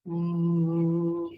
ओम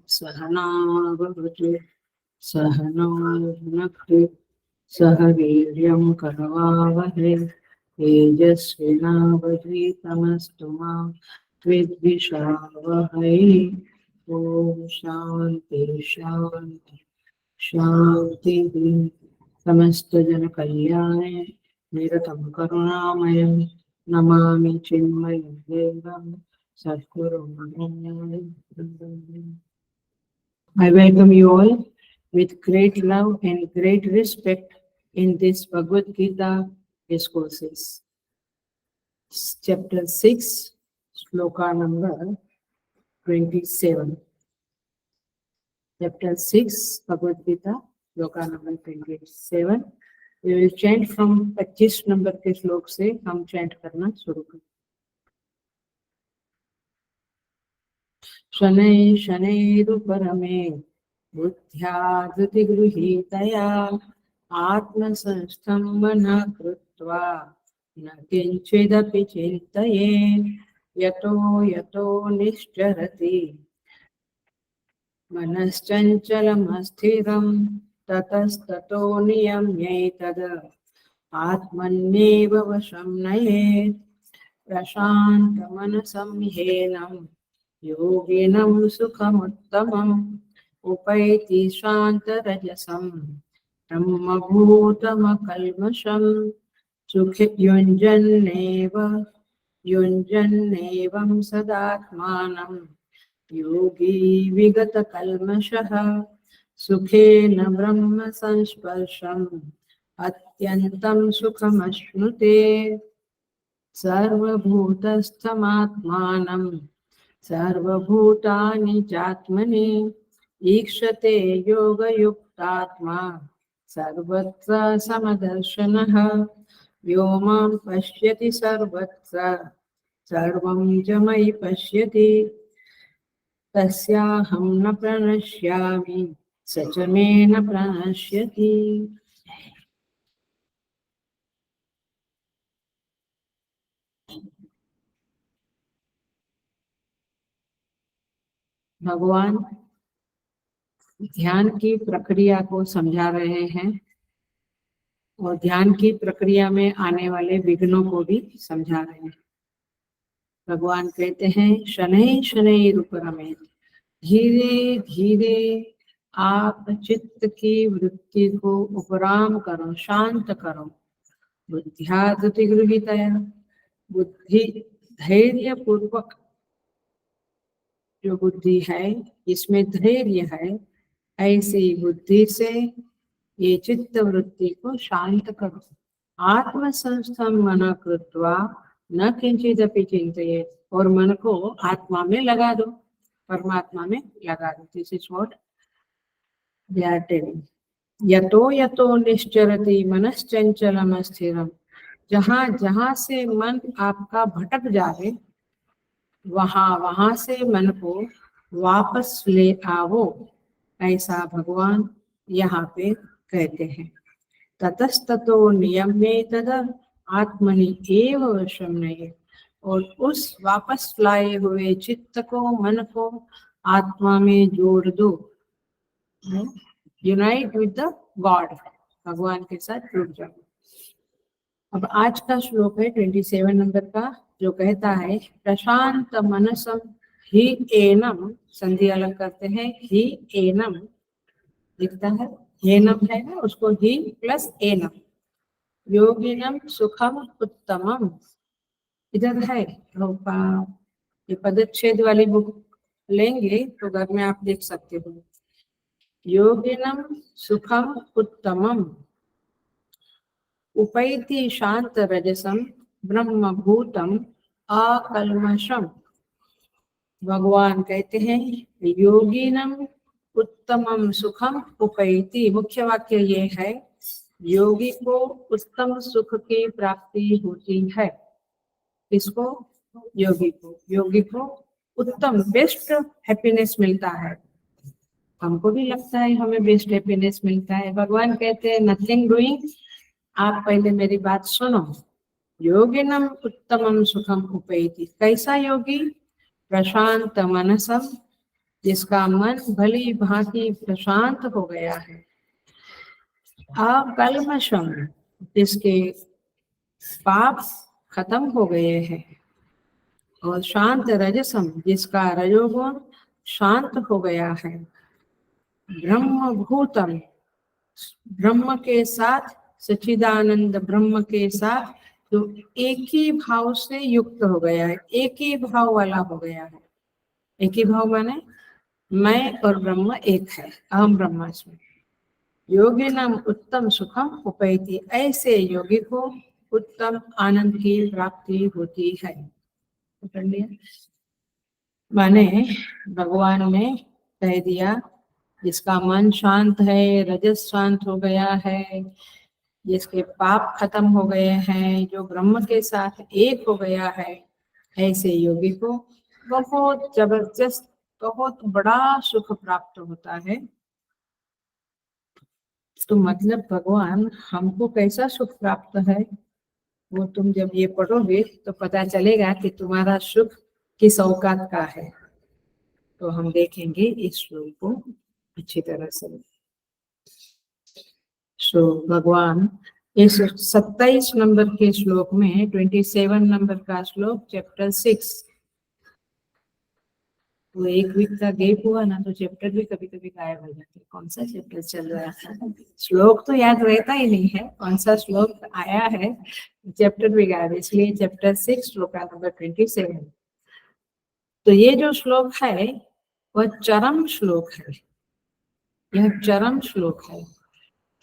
सहना भवतु सहनौ भुनक्तु सह वीर्यं करवावहै तेजस्विनावधीतमस्तु मा विद्विषावहै। ओम शांति शांति शांति। समस्त जन कल्याणे निरतं करुणामयं नमामि चिन्मयं देवं सद्गुरुं ब्रह्मनिधिं। I welcome you all with great love and great respect in this Bhagavad Gita discourses. Chapter 6, Shloka number 27. Chapter 6, Bhagavad Gita, Shloka number 27. We will chant from 25 number के श्लोक से हम chant करना शुरू करें। शनैः शनैरुपरमे बुद्ध्या धृतिगृहीतया आत्मसंस्थं मनः कृत्वा न किञ्चिदपि चिन्तयेत् यतो यतो निश्चरति मनश्चञ्चलमस्थिरं ततस्ततो नियम्यैतद् आत्मन्येव वशं नयेत् प्रशान्तमनसं ह्येनं योगिनं सुखमुत्तमम् उपैति शान्तरजसं ब्रह्मभूतमकल्मषं सुखे युञ्जन्नेवं सदात्मानं योगी विगतकल्मषः सुखेन ब्रह्म संस्पर्शम् अत्यन्तं सुखमश्नुते सर्वभूतस्थमात्मानं सर्वभूतानि चात्मनि ईक्षते योगयुक्तात्मा सर्वत्र समदर्शनः यो मां पश्यति सर्वत्र सर्वं च मयि पश्यति तस्याहं न प्रणश्यामि स च मे न प्रणश्यति। भगवान ध्यान की प्रक्रिया को समझा रहे हैं और ध्यान की प्रक्रिया में आने वाले विघ्नों को भी समझा रहे हैं। भगवान कहते हैं शनैः शनैरुपरमेत्, धीरे धीरे आप चित्त की वृत्ति को उपराम करो, शांत करो। बुद्ध्या धृतिगृहीतया, बुद्धि धैर्य पूर्वक, जो बुद्धि है इसमें धैर्य है, ऐसी बुद्धि से ये चित्त वृत्ति को शांत करो। आत्मसंस्थं मनः कृत्वा न किंचिदपि चिंतयेत्, और मन को आत्मा में लगा दो, परमात्मा में लगा दो। This is what they are telling. यतो यतो निश्चरति मनश्चंचलम स्थिरम, जहाँ जहाँ से मन आपका भटक जाए वहां से मन को वापस ले आओ, ऐसा भगवान यहाँ पे कहते हैं। ततस्ततो नियम्येतद् आत्मनि एव वशं नयेत्, और उस वापस लाए हुए चित्त को, मन को आत्मा में जोड़ दो, यूनाइट विद द गॉड, भगवान के साथ जुड़ जाओ। अब आज का श्लोक है 27 नंबर का, जो कहता है प्रशांत मनसम ही एनम, संधि अलग करते हैं, ही एनम दिखता है, हेनम है ना, उसको ही प्लस एनम, योगिनम सुखम उत्तमम। इधर है ये पदच्छेद वाली बुक लेंगे तो घर में आप देख सकते हो। योगिनम सुखम उत्तमम उपैति शांत रजसम ब्रह्मभूतम अकल्मषम भगवान कहते हैं योगिनम उत्तमम सुखम उपैति। मुख्य वाक्य ये है, योगी को उत्तम सुख की प्राप्ति होती है। किसको? योगी को उत्तम बेस्ट हैप्पीनेस मिलता है। हमको भी लगता है हमें बेस्ट हैप्पीनेस मिलता है। भगवान कहते हैं नथिंग डूइंग। आप पहले मेरी बात सुनो। योगिनम उत्तमम सुखम उपैति। कैसा योगी? प्रशांत मनसम, जिसका मन भली भांति प्रशांत हो गया है। अकल्मषम, जिसके पाप खत्म हो गए हैं। और शांत रजसम, जिसका रजोगुण शांत हो गया है। ब्रह्म भूतम, ब्रह्म के साथ, सच्चिदानंद ब्रह्म के साथ जो एक ही भाव से युक्त हो गया है, एक ही भाव वाला हो गया है। एक ही भाव माने मैं और ब्रह्म एक है, अहम ब्रह्मास्मि। योगी नाम उत्तम सुखम उपैति। ऐसे योगी को उत्तम आनंद की प्राप्ति होती है। पकड़ लिया? माने भगवान ने कह दिया जिसका मन शांत है, रजस शांत हो गया है, जिसके पाप खत्म हो गए हैं, जो ब्रह्म के साथ एक हो गया है, ऐसे योगी को बहुत जबरदस्त, बहुत बड़ा सुख प्राप्त होता है। तो मतलब भगवान हमको कैसा सुख प्राप्त है, वो तुम जब ये पढ़ोगे तो पता चलेगा कि तुम्हारा सुख किस औकात का है। तो हम देखेंगे इस श्लोक को अच्छी तरह से। सो भगवान इस 27 नंबर के श्लोक में 27 नंबर का श्लोक चैप्टर 6, तो एक वीक का गैप हुआ ना तो चैप्टर भी कभी कभी गायब हो जाते। कौन सा चैप्टर चल रहा था, श्लोक तो याद रहता ही नहीं है, कौन सा श्लोक आया है, चैप्टर भी गायब। इसलिए चैप्टर 6 श्लोक नंबर 27। तो ये जो श्लोक है वह चरम श्लोक है। यह चरम श्लोक है।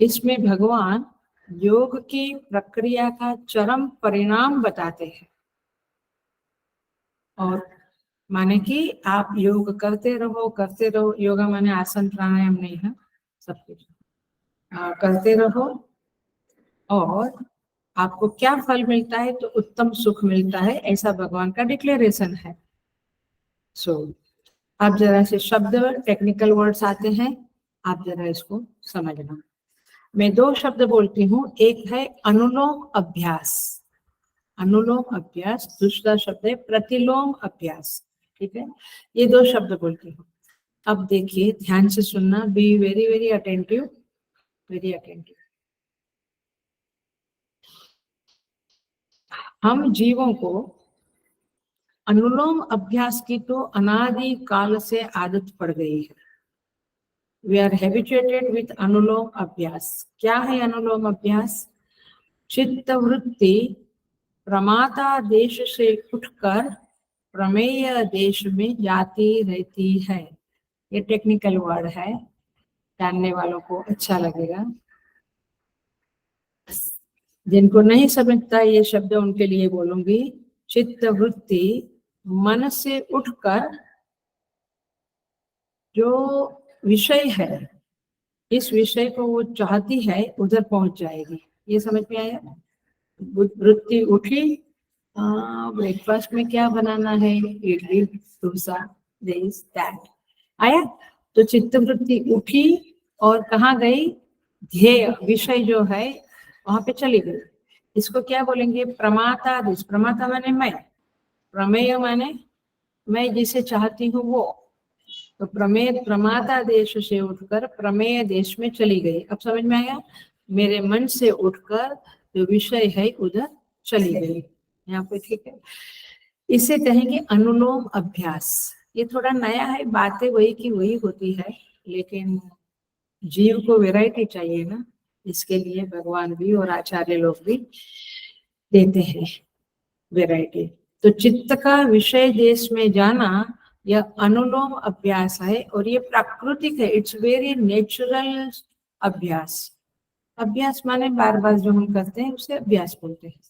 इसमें भगवान योग की प्रक्रिया का चरम परिणाम बताते हैं। और माने कि आप योग करते रहो। योगा माने आसन प्राणायाम नहीं है, सब कुछ करते रहो और आपको क्या फल मिलता है? तो उत्तम सुख मिलता है, ऐसा भगवान का डिक्लेरेशन है। सो अब जरा से शब्द, टेक्निकल वर्ड्स आते हैं, आप जरा इसको समझना। मैं 2 शब्द बोलती हूँ, एक है अनुलोम अभ्यास, अनुलोम अभ्यास, दूसरा शब्द है प्रतिलोम अभ्यास। ठीक है, ये 2 शब्द बोलती हूँ। अब देखिए, ध्यान से सुनना, be very very attentive, very attentive. हम जीवों को अनुलोम अभ्यास की तो अनादि काल से आदत पड़ गई है। वी आर हैबिचुएटेड विथ अनुलोम अभ्यास। क्या है अनुलोम अभ्यास? चित्त वृत्ति प्रमाता देश से उठकर प्रमेय देश में जाती रहती है। ये टेक्निकल वर्ड है, जानने वालों को अच्छा लगेगा। जिनको नहीं समझता ये शब्द उनके लिए बोलूंगी। चित्त वृत्ति मन से उठकर जो विषय है, इस विषय को वो चाहती है उधर पहुंच जाएगी। ये समझ में आया? वृत्ति उठी, ब्रेकफास्ट में क्या बनाना है, इडली डोसा दिस दैट, आया। तो चित्त वृत्ति उठी और कहाँ गई? ध्येय विषय जो है वहां पे चली गई। इसको क्या बोलेंगे? प्रमाता देश। प्रमाता माने मैं, प्रमेय माने मैं जिसे चाहती हूँ वो। तो प्रमेय प्रमाता देश से उठकर प्रमेय देश में चली गई। अब समझ में आया? मेरे मन से उठकर जो विषय है उधर चली गई। यहाँ पे ठीक है, इसे कहेंगे अनुलोम अभ्यास। ये थोड़ा नया है, बातें वही की वही होती है, लेकिन जीव को वैरायटी चाहिए ना, इसके लिए भगवान भी और आचार्य लोग भी देते हैं वैरायटी। तो चित्त का विषय देश में जाना यह अनुलोम अभ्यास है और ये प्राकृतिक है। इट्स वेरी नेचुरल अभ्यास। अभ्यास माने बार बार जो हम करते हैं उसे अभ्यास बोलते हैं।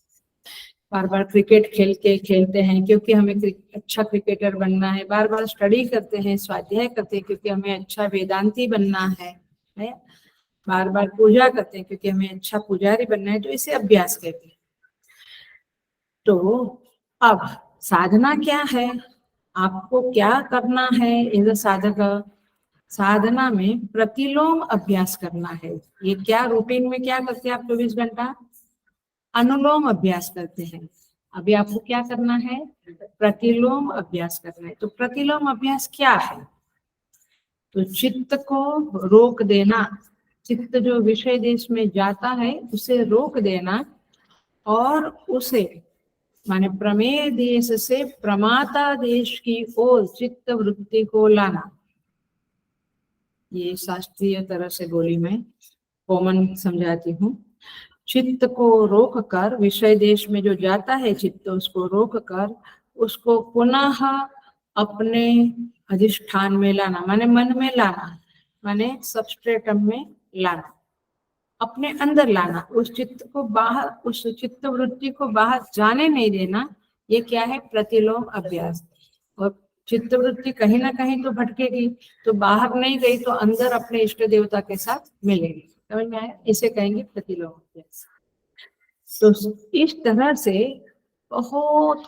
बार बार क्रिकेट खेलते हैं क्योंकि हमें अच्छा क्रिकेटर बनना है, बार बार स्टडी करते हैं, स्वाध्याय करते हैं क्योंकि हमें अच्छा वेदांती बनना है, बार बार पूजा करते हैं क्योंकि हमें अच्छा पुजारी बनना है, तो इसे अभ्यास कहते हैं। तो अब साधना क्या है, आपको क्या करना है एज अ साधक? साधना में प्रतिलोम अभ्यास करना है। ये क्या रूटीन में क्या करते हैं आप 24 घंटा? अनुलोम अभ्यास करते हैं। अभी आपको क्या करना है? प्रतिलोम अभ्यास करना है। तो प्रतिलोम अभ्यास क्या है? तो चित्त को रोक देना, चित्त जो विषय देश में जाता है उसे रोक देना और उसे माने प्रमेय देश से प्रमाता देश की ओर चित्त वृत्ति को लाना। ये शास्त्रीय तरह से बोली मैं कॉमन समझाती हूँ। चित्त को रोक कर, विषय देश में जो जाता है चित्त, उसको रोक कर उसको पुनः अपने अधिष्ठान में लाना, माने मन में लाना, माने सबस्ट्रेटम में लाना, अपने अंदर लाना। उस चित्त को बाहर, उस चित्त वृत्ति को बाहर जाने नहीं देना। ये क्या है? प्रतिलोम अभ्यास। और चित्त वृत्ति कहीं ना कहीं तो भटकेगी, तो बाहर नहीं गई तो अंदर अपने इष्ट देवता के साथ मिलेगी। समझ में आया? इसे कहेंगे प्रतिलोम अभ्यास। तो इस तरह से बहुत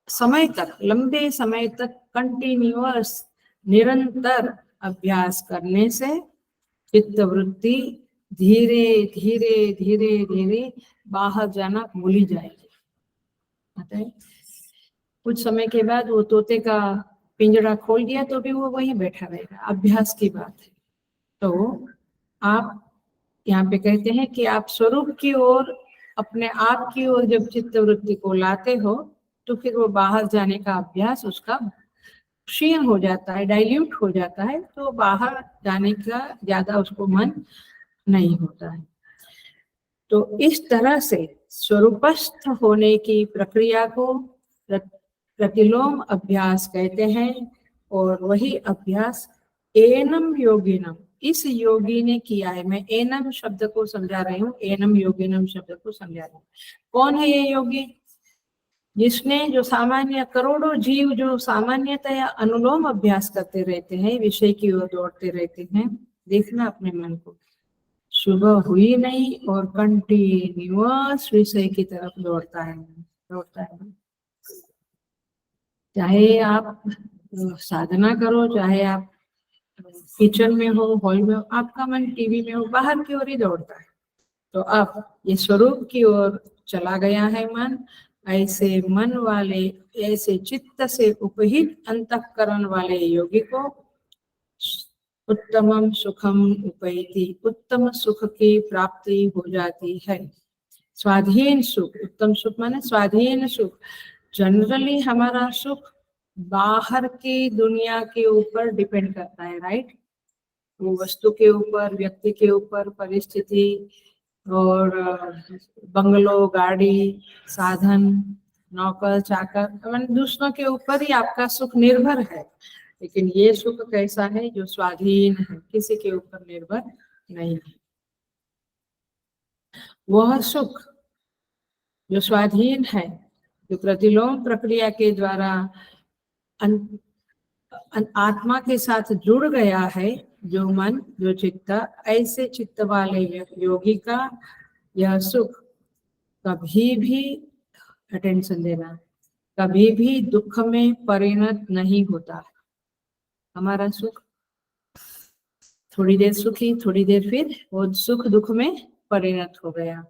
समय तक, लंबे समय तक कंटिन्यूअस निरंतर अभ्यास करने से चित्त वृत्ति धीरे धीरे धीरे धीरे बाहर जाना भूल ही जाएगी। आता है? कुछ समय के बाद वो तोते का पिंजरा खोल दिया तो भी वो वहीं बैठा रहेगा। अभ्यास की बात है। तो आप यहाँ पे कहते हैं कि आप स्वरूप की ओर, अपने आप की ओर जब चित्त वृत्ति को लाते हो तो फिर वो बाहर जाने का अभ्यास उसका क्षीण हो जाता है, डाइल्यूट हो जाता है, तो बाहर जाने का ज्यादा उसको मन नहीं होता है। तो इस तरह से स्वरूपस्थ होने की प्रक्रिया को प्रतिलोम अभ्यास कहते हैं। और वही अभ्यास एनम योगिनम, इस योगी ने किया है। मैं एनम शब्द को समझा रही हूँ, एनम योगिनम शब्द को समझा रही हूँ। कौन है ये योगी? जिसने, जो सामान्य करोड़ों जीव जो सामान्यतया अनुलोम अभ्यास करते रहते हैं, विषय की ओर दौड़ते रहते हैं, देखना अपने मन को, सुबह हुई नहीं और कंटिन्यूअस विषय की तरफ दौड़ता है। चाहे आप साधना करो, चाहे आप किचन में हो, हॉल में हो, आपका मन टीवी में हो, बाहर की ओर ही दौड़ता है। तो अब ये स्वरूप की ओर चला गया है मन। ऐसे मन वाले, ऐसे चित्त से उपहित अंतःकरण वाले योगी को उत्तमम सुखम उपैति, उत्तम सुख की प्राप्ति हो जाती है। स्वाधीन सुख, उत्तम सुख माने स्वाधीन सुख। जनरली हमारा सुख बाहर की दुनिया के ऊपर डिपेंड करता है, राइट? वो वस्तु के ऊपर, व्यक्ति के ऊपर, परिस्थिति और बंगलो, गाड़ी, साधन, नौकर चाकर, दूसरों के ऊपर ही आपका सुख निर्भर है। लेकिन ये सुख कैसा है? जो स्वाधीन है, किसी के ऊपर निर्भर नहीं है। वह सुख जो स्वाधीन है, जो प्रतिलोम प्रक्रिया के द्वारा आत्मा के साथ जुड़ गया है, जो मन, जो चित्त, ऐसे चित्त वाले योगी का यह सुख कभी भी, अटेंशन देना, कभी भी दुख में परिणत नहीं होता। हमारा सुख थोड़ी देर सुखी, थोड़ी देर फिर वो सुख दुख में परिणत हो गया।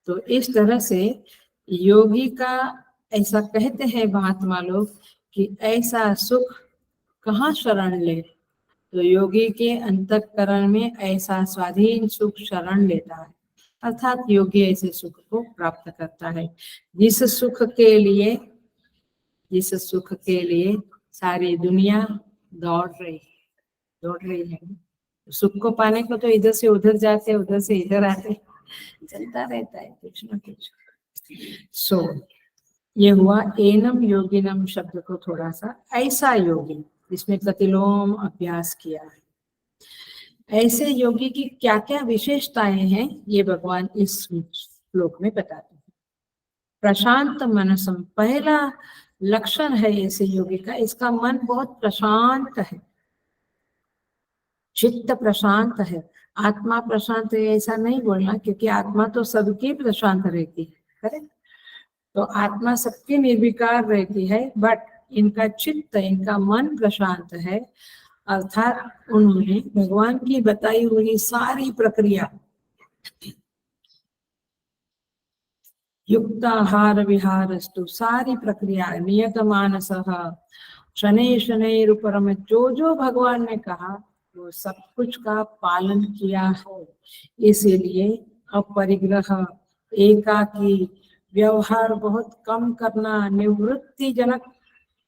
तो इस तरह से योगी का, ऐसा कहते हैं महात्मा लोग कि ऐसा सुख कहाँ शरण ले? तो योगी के अंतःकरण में ऐसा स्वाधीन सुख शरण लेता है, अर्थात योगी ऐसे सुख को प्राप्त करता है जिस सुख के लिए सारी दुनिया दौड़ रही है। सुख को पाने को तो इधर से उधर जाते, उधर से इधर आते, चलता रहता है कुछ ना कुछ। ये हुआ एनम योगिनम शब्द को थोड़ा सा, ऐसा योगी जिसने प्रतिलोम अभ्यास किया है। ऐसे योगी की क्या क्या विशेषताएं हैं ये भगवान इस श्लोक में बताते हैं। प्रशांत मनसम, पहला लक्षण है ऐसे योगी का, इसका मन बहुत प्रशांत है, चित्त प्रशांत है। आत्मा प्रशांत है ऐसा नहीं बोलना, क्योंकि आत्मा तो सबकी प्रशांत रहती है, करेक्ट। तो आत्मा सबकी निर्विकार रहती है, बट इनका चित्त, इनका मन प्रशांत है, अर्थात उन्होंने भगवान की बताई हुई सारी प्रक्रिया, युक्ताहार विहारस्तु, सारी प्रक्रिया, नियत मानसः शनै शनैरुपरम, जो भगवान ने कहा वो सब कुछ का पालन किया है। इसीलिए अपरिग्रह, एकाकी, व्यवहार बहुत कम करना, निवृत्ति जनक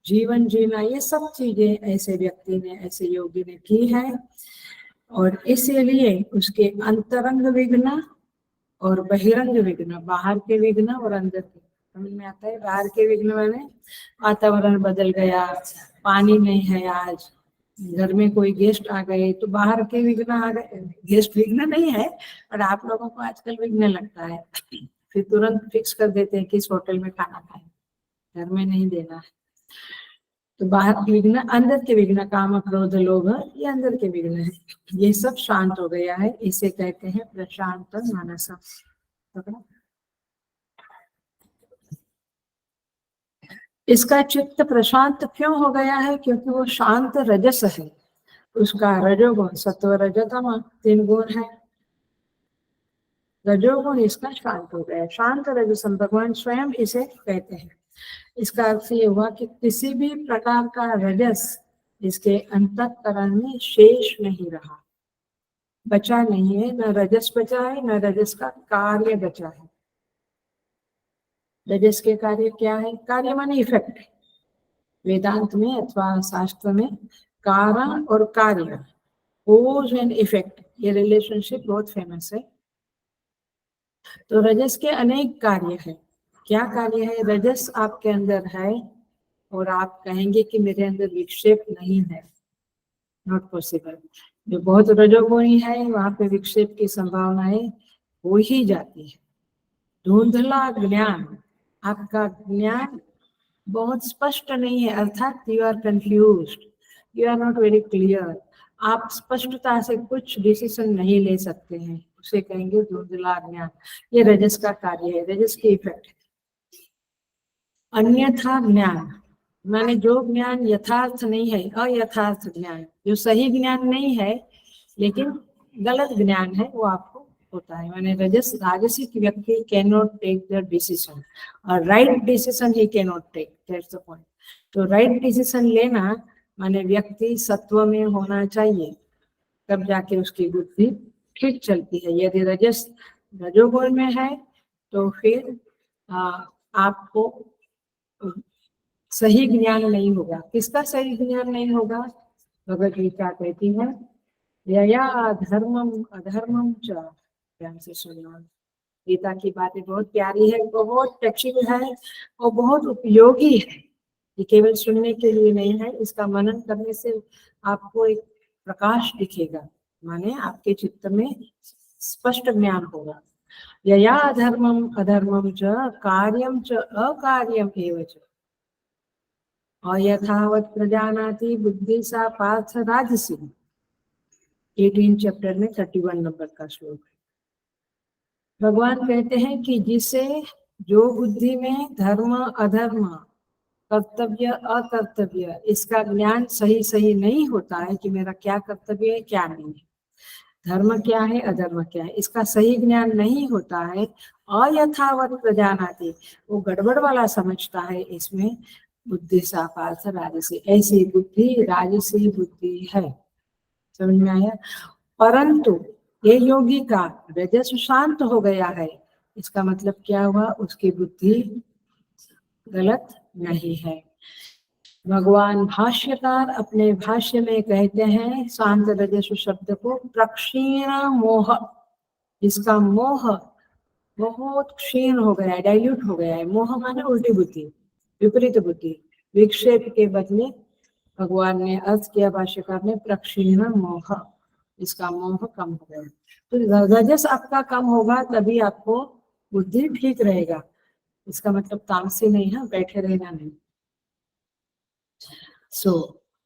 जीवन जीना, ये सब चीजें ऐसे व्यक्ति ने, ऐसे योगी ने की है। और इसीलिए उसके अंतरंग विघ्न और बहिरंग विघ्न, बाहर के विघ्न और अंदर के, समझ में आता है। बाहर के विघ्न माने वातावरण बदल गया, पानी नहीं है, आज घर में कोई गेस्ट आ गए तो बाहर के विघ्न आ गए। गेस्ट विघ्न नहीं है, और आप लोगों को आजकल विघ्न लगता है, फिर तुरंत फिक्स कर देते हैं कि इस होटल में खाना खाएं, घर में नहीं देना है। तो बाहर के विघ्न, अंदर के विघ्न, काम क्रोध लोभ, ये अंदर के विघ्न है, ये सब शांत हो गया है, इसे कहते हैं प्रशांत मानस। इसका चित्त प्रशांत क्यों हो गया है? क्योंकि वो शांत रजस है, उसका रजोगुण, सत्व रजतम 3 गुण है, रजोगुण इसका शांत हो गया। शांत रजसम भगवान स्वयं इसे कहते हैं। इसका अर्थ ये हुआ कि किसी भी प्रकार का रजस इसके अंतःकरण में शेष नहीं रहा, बचा नहीं है, न रजस बचा है, न रजस का कार्य बचा है। रजस के कार्य क्या है? कार्य माने इफेक्ट। वेदांत में अथवा शास्त्र में कारण और कार्य, कोज एंड इफेक्ट, ये रिलेशनशिप बहुत फेमस है। तो रजस के अनेक कार्य है। क्या कार्य है? रजस आपके अंदर है और आप कहेंगे कि मेरे अंदर विक्षेप नहीं है, नॉट पॉसिबल। जो बहुत रजोगुणी है वहां पे विक्षेप की संभावनाएं हो ही जाती है। धुंधला ज्ञान, आपका ज्ञान बहुत स्पष्ट नहीं है, अर्थात you are confused, you are not very clear, आप स्पष्टता से कुछ डिसीजन नहीं ले सकते हैं, उसे कहेंगे धुंधला ज्ञान। ये रजस का कार्य है, रजस की इफेक्ट है। अन्यथा ज्ञान माने जो ज्ञान यथार्थ नहीं है, अयथार्थ ज्ञान, जो सही ज्ञान नहीं है लेकिन गलत ज्ञान है, वो आपको होता है। माने राजसिक व्यक्ति can not take the decision, और राइट डिसीजन ही can not take, that's the point. तो राइट डिसीजन लेना माने व्यक्ति सत्व में होना चाहिए, तब जाके उसकी बुद्धि ठीक चलती है। यदि रजस रजोगुण में है तो फिर आपको सही ज्ञान नहीं होगा। किसका सही ज्ञान नहीं होगा? भगवद गीता कहती है यया धर्मम अधर्मम च, ध्यान से सुनना। गीता की बातें बहुत प्यारी है, बहुत टचिंग है और बहुत उपयोगी है। ये केवल सुनने के लिए नहीं है, इसका मनन करने से आपको एक प्रकाश दिखेगा, माने आपके चित्त में स्पष्ट ज्ञान होगा। यया धर्मम अधर्मम च कार्यम च अकार्यम एव च अयथावत प्रजानाति बुद्धि सा पार्थ राजसी। 18 चैप्टर में 31 नंबर का श्लोक है। भगवान कहते हैं कि जिसे, जो बुद्धि में धर्म अधर्म, कर्तव्य अकर्तव्य, इसका ज्ञान सही नहीं होता है कि मेरा क्या कर्तव्य है क्या नहीं है, धर्म क्या है अधर्म क्या है, इसका सही ज्ञान नहीं होता है, अयथावत प्रजानाति, वो गड़बड़ वाला समझता है, इसमें बुद्धि सा पार्थ राजसी, ऐसी बुद्धि राजसी बुद्धि है। समझ में आया? परंतु ये योगी का रजस शांत हो गया है, इसका मतलब क्या हुआ? उसकी बुद्धि गलत नहीं है। भगवान भाष्यकार अपने भाष्य में कहते हैं शांत रजस शब्द को प्रक्षीण मोह, इसका मोह बहुत क्षीण हो गया है, डाइल्यूट हो गया है। मोह माने उल्टी बुद्धि, विपरीत बुद्धि, विक्षेप के बदले भगवान ने अर्थ किया भाष्यकार ने प्रक्षीण मोह, इसका मोह कम हो गया। तो रजस आपका कम होगा तभी आपको बुद्धि ठीक रहेगा। इसका मतलब तामसी नहीं है, बैठे रहना नहीं।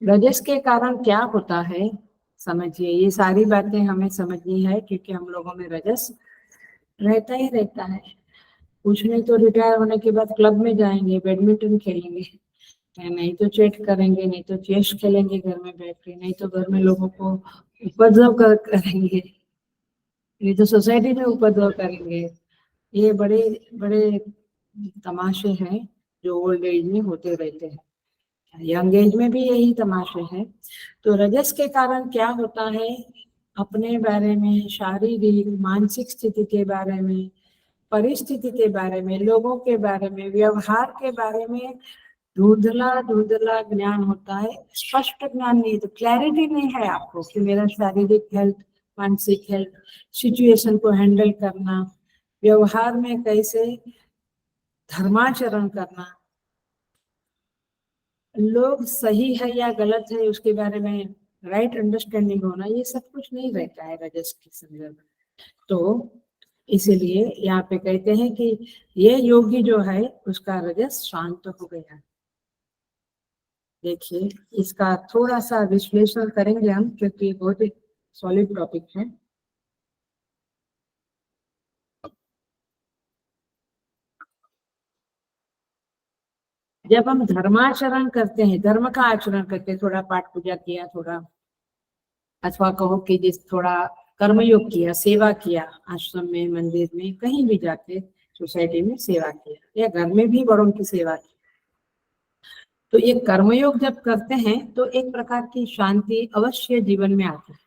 रजस के कारण क्या होता है समझिए, ये सारी बातें हमें समझनी है, क्योंकि हम लोगों में रजस रहता ही रहता है। कुछ नहीं तो रिटायर होने के बाद क्लब में जाएंगे, बैडमिंटन खेलेंगे, नहीं तो चेट करेंगे, नहीं तो चेस खेलेंगे घर में बैठ के, नहीं तो घर में लोगों को उपद्रव करेंगे, नहीं तो सोसाइटी में उपद्रव करेंगे। ये बड़े बड़े तमाशे हैं जो ओल्ड एज में होते रहते हैं। यंग एज में भी यही तमाशे हैं। तो रजस के कारण क्या होता है, अपने बारे में, शारीरिक मानसिक स्थिति के बारे में, परिस्थिति के बारे में, लोगों के बारे में, व्यवहार के बारे में धुंधला धुंधला ज्ञान होता है। स्पष्ट ज्ञान नहीं, तो क्लैरिटी नहीं है आपको कि मेरा शारीरिक हेल्थ, मानसिक हेल्थ, सिचुएशन को हैंडल करना, व्यवहार में कैसे धर्माचरण करना, लोग सही है या गलत है उसके बारे में राइट अंडरस्टैंडिंग होना, ये सब कुछ नहीं रहता है रजस के संदर्भ में। तो इसीलिए यहाँ पे कहते हैं कि ये योगी जो है उसका रजस शांत हो गया। देखिए इसका थोड़ा सा विश्लेषण करेंगे हम, क्योंकि बहुत ही सॉलिड टॉपिक है। जब हम धर्माचरण करते हैं, धर्म का आचरण करते हैं, थोड़ा पाठ पूजा किया, थोड़ा अथवा कहो कि जिस थोड़ा कर्मयोग किया, सेवा किया, आश्रम में, मंदिर में, कहीं भी जाके सोसाइटी में सेवा किया, या घर में भी बड़ों की सेवा की, तो ये कर्मयोग जब करते हैं तो एक प्रकार की शांति अवश्य जीवन में आती है।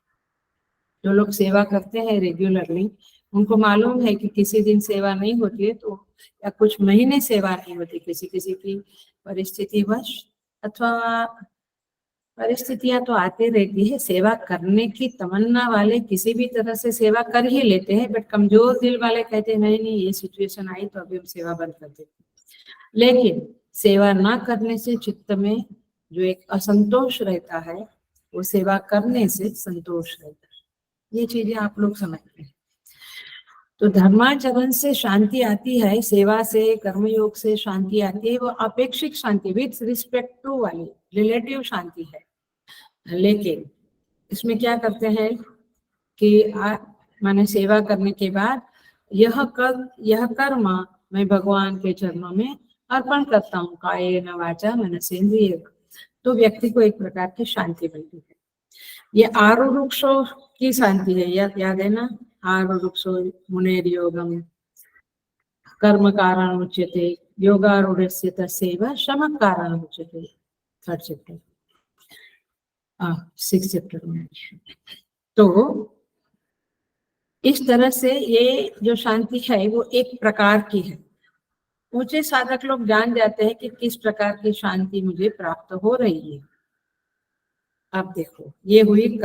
जो लोग सेवा करते हैं रेगुलरली, उनको मालूम है कि किसी दिन सेवा नहीं होती है तो, या कुछ महीने सेवा नहीं होती, किसी किसी की परिस्थिति वश अथवा परिस्थितियां तो आती रहती है। सेवा करने की तमन्ना वाले किसी भी तरह से सेवा कर ही लेते हैं, बट कमजोर दिल वाले कहते हैं नहीं नहीं, ये सिचुएशन आई तो अभी हम सेवा बंद कर देते। लेकिन सेवा ना करने से चित्त में जो एक असंतोष रहता है, वो सेवा करने से संतोष रहता है। ये चीजें आप लोग समझते हैं। तो धर्माचरण से शांति आती है, सेवा से, कर्मयोग से शांति आती है, वो अपेक्षित शांति, विथ रिस्पेक्ट टू वाली रिलेटिव शांति है। लेकिन इसमें क्या करते हैं कि माने सेवा करने के बाद यह कर्म मैं भगवान के चरणों में अर्पण करता हूँ, कायेन वाचा मनसेन्द्रिय, तो व्यक्ति को एक प्रकार की शांति मिलती है। ये आरूढ़ की शांति है, याद है ना, आरूढ़ मुनेर्योगम कर्म कारण उच्यते, योगारूढ़स्य तस्यैव शम कारण उच्यते, 3rd चैप्टर, 6th चैप्टर में। तो इस तरह से ये जो शांति है वो एक प्रकार की है। ऊंचे साधक लोग जान जाते हैं कि किस प्रकार की शांति मुझे प्राप्त हो रही है। अब देखो, ये हुई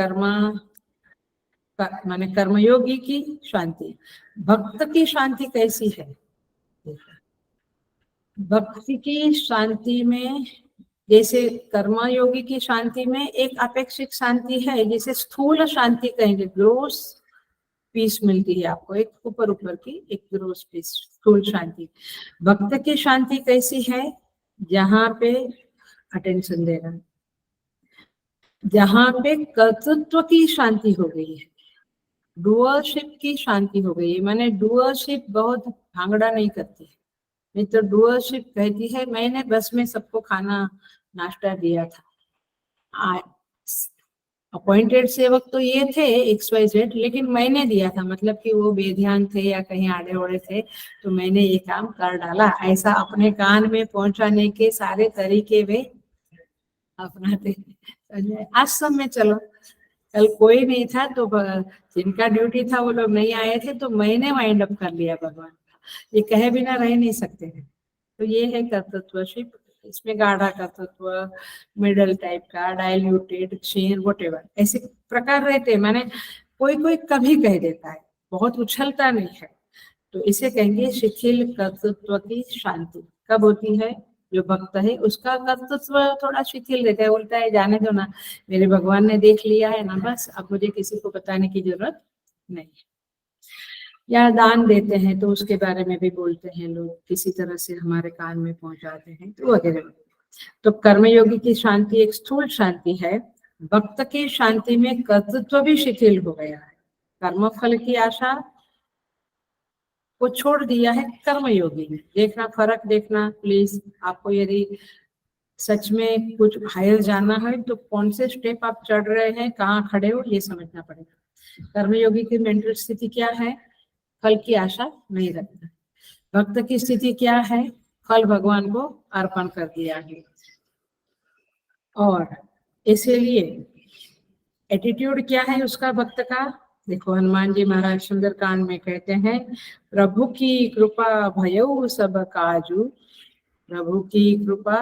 माने कर्मयोगी की शांति। भक्त की शांति कैसी है? भक्ति की शांति में, जैसे कर्मयोगी की शांति में एक अपेक्षित शांति है, जैसे स्थूल शांति कहेंगे, ग्रोस पीस मिलती है आपको, एक ऊपर ऊपर की एक ग्रोस पीस, स्थूल शांति। भक्त की शांति कैसी है? जहाँ पे अटेंशन देना, जहाँ पे कर्तृत्व की शांति हो गई है, डुअरशिप की शांति हो गई है। माने डुअरशिप बहुत भांगड़ा नहीं करती, नहीं तो डुअरशिप कहती है मैंने बस में सबको खाना नाश्ता दिया था, अपॉइंटेड सेवक तो ये थे XYZ, लेकिन मैंने दिया था, मतलब कि वो बेध्यान थे या कहीं आड़े ओड़े थे, तो मैंने ये काम कर डाला। ऐसा अपने कान में पहुंचाने के सारे तरीके वे अपनाते। आश्रम में चलो, कल कोई नहीं था तो जिनका ड्यूटी था वो लोग नहीं आए थे, तो मैंने वाइंड अप कर लिया भगवान का, ये कहे बिना रह नहीं सकते हैं। तो ये है कर्तृत्वशिप। इसमें गाढ़ा कर्तृत्व, मिडल टाइप का, डायल्यूटेड, क्षीण, वॉटेवर, ऐसे प्रकार रहते हैं। माने कोई कोई कभी कह देता है, बहुत उछलता नहीं है, तो इसे कहेंगे शिथिल कर्तृत्व की शांति। कब होती है? जो भक्त है उसका कर्तृत्व थोड़ा शिथिल रहता है, बोलता है जाने दो ना, मेरे भगवान ने देख लिया है ना, बस अब मुझे किसी को बताने की जरूरत नहीं। या दान देते हैं तो उसके बारे में भी बोलते हैं लोग, किसी तरह से हमारे कान में पहुंचाते हैं तो वगैरह। तो कर्मयोगी की शांति एक स्थूल शांति है। भक्त की शांति में कर्तृत्व भी शिथिल हो गया है। कर्मफल की आशा को छोड़ दिया है कर्मयोगी ने। देखना फर्क, देखना प्लीज। आपको यदि सच में कुछ हायर जाना है तो कौन से स्टेप आप चढ़ रहे हैं, कहाँ खड़े हो, ये समझना पड़ेगा। कर्मयोगी की मेंटल स्थिति क्या है? फल की आशा नहीं रखना। भक्त की स्थिति क्या है? फल भगवान को अर्पण कर दिया है। और इसीलिए एटीट्यूड क्या है उसका भक्त का? देखो हनुमान जी महाराज सुंदरकांड में कहते हैं, प्रभु की कृपा भयउ सब काजू, प्रभु की कृपा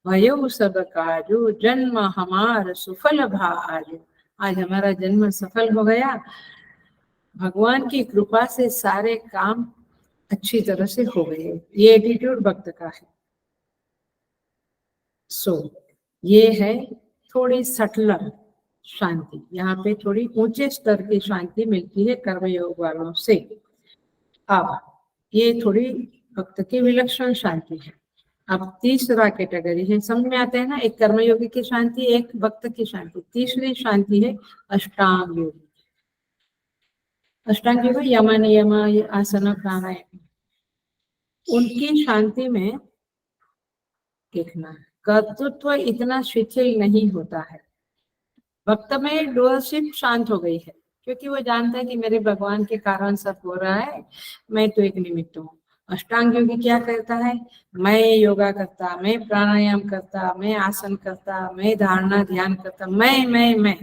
भयउ सब काजू, जन्म हमार सुफल भा आजू। आज हमारा जन्म सफल हो गया, भगवान की कृपा से सारे काम अच्छी तरह से हो गए। ये एटीट्यूड भक्त का है। ये है थोड़ी सटलर शांति। यहाँ पे थोड़ी ऊंचे स्तर की शांति मिलती है कर्मयोग वालों से। अब ये थोड़ी भक्त की विलक्षण शांति है। अब तीसरा कैटेगरी है, समझ में आता है ना? एक कर्मयोगी की शांति, एक भक्त की शांति। तीसरी शांति है अष्टांग योगी। अष्टांग योगी यम नियम आसन प्राणायाम, उनकी शांति में देखना कर्तृत्व इतना शिथिल नहीं होता है। भक्त में डुअलशिप शांत हो गई है, क्योंकि वो जानता है कि मेरे भगवान के कारण सब हो रहा है, मैं तो एक निमित्त हूँ। अष्टांग योगी क्या करता है? मैं योगा करता, मैं प्राणायाम करता, मैं आसन करता, मैं धारणा ध्यान करता, मैं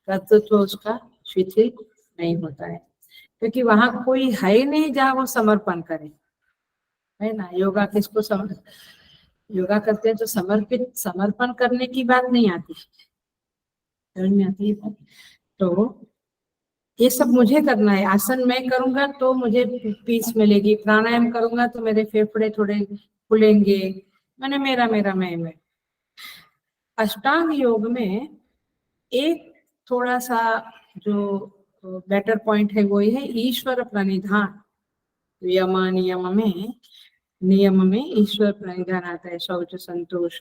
कर्तृत्व उसका शिथिल नहीं होता है, क्योंकि वहां कोई है नहीं जहाँ वो समर्पण करे, है ना? योगा करते हैं तो समर्पण करने की बात नहीं आती, समझ में आती है? तो ये सब मुझे करना है। आसन मैं करूंगा तो मुझे पीस मिलेगी, प्राणायाम करूंगा तो मेरे फेफड़े थोड़े खुलेंगे, मैंने मेरा मैं। अष्टांग योग में एक थोड़ा सा जो बेटर पॉइंट है वो ये है ईश्वर प्रणिधान। नियम में ईश्वर प्रणिधान आता है। शौच संतोष,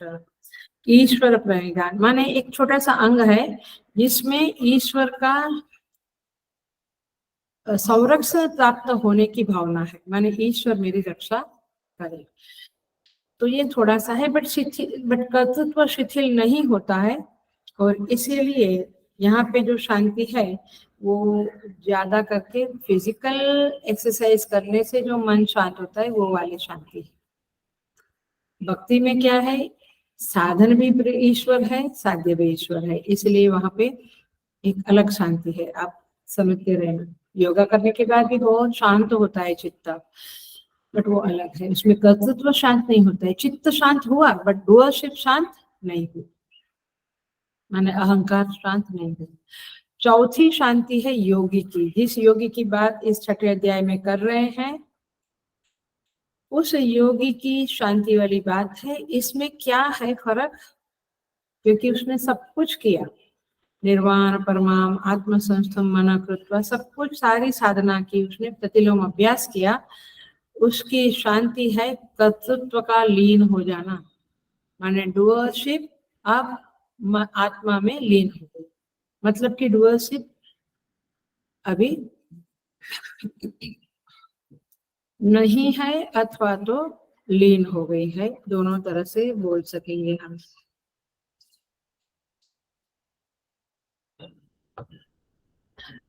ईश्वर प्रणिधान माने एक छोटा सा अंग है जिसमें ईश्वर का संरक्षण प्राप्त होने की भावना है, माने ईश्वर मेरी रक्षा करे। तो ये थोड़ा सा है, बट कर्तृत्व शिथिल नहीं होता है। और इसीलिए यहाँ पे जो शांति है वो ज्यादा करके फिजिकल एक्सरसाइज करने से जो मन शांत होता है वो वाली शांति है। भक्ति में क्या है? साधन भी ईश्वर है, साध्य भी ईश्वर है, इसलिए वहां पे एक अलग शांति है। आप समझते रहना। योगा करने के बाद भी बहुत शांत होता है चित्त, बट वो अलग है। उसमें कर्तृत्व शांत नहीं होता है, चित्त शांत हुआ बट डुअलशिप शांत नहीं हुई, माने अहंकार शांत नहीं हुआ। चौथी शांति है योगी की। जिस योगी की बात इस छठे अध्याय में कर रहे हैं उस योगी की शांति वाली बात है। इसमें क्या है फर्क? क्योंकि उसने सब कुछ किया, निर्वाण परमाम आत्मसंस्थम मना कृत्वा, सब कुछ सारी साधना की उसने, प्रतिलोम अभ्यास किया। उसकी शांति है कर्तृत्व का लीन हो जाना, माने डुअलशिप अब आत्मा में लीन हो गई। मतलब कि डुअलशिप अभी नहीं है अथवा तो लीन हो गई है, दोनों तरह से बोल सकेंगे हम।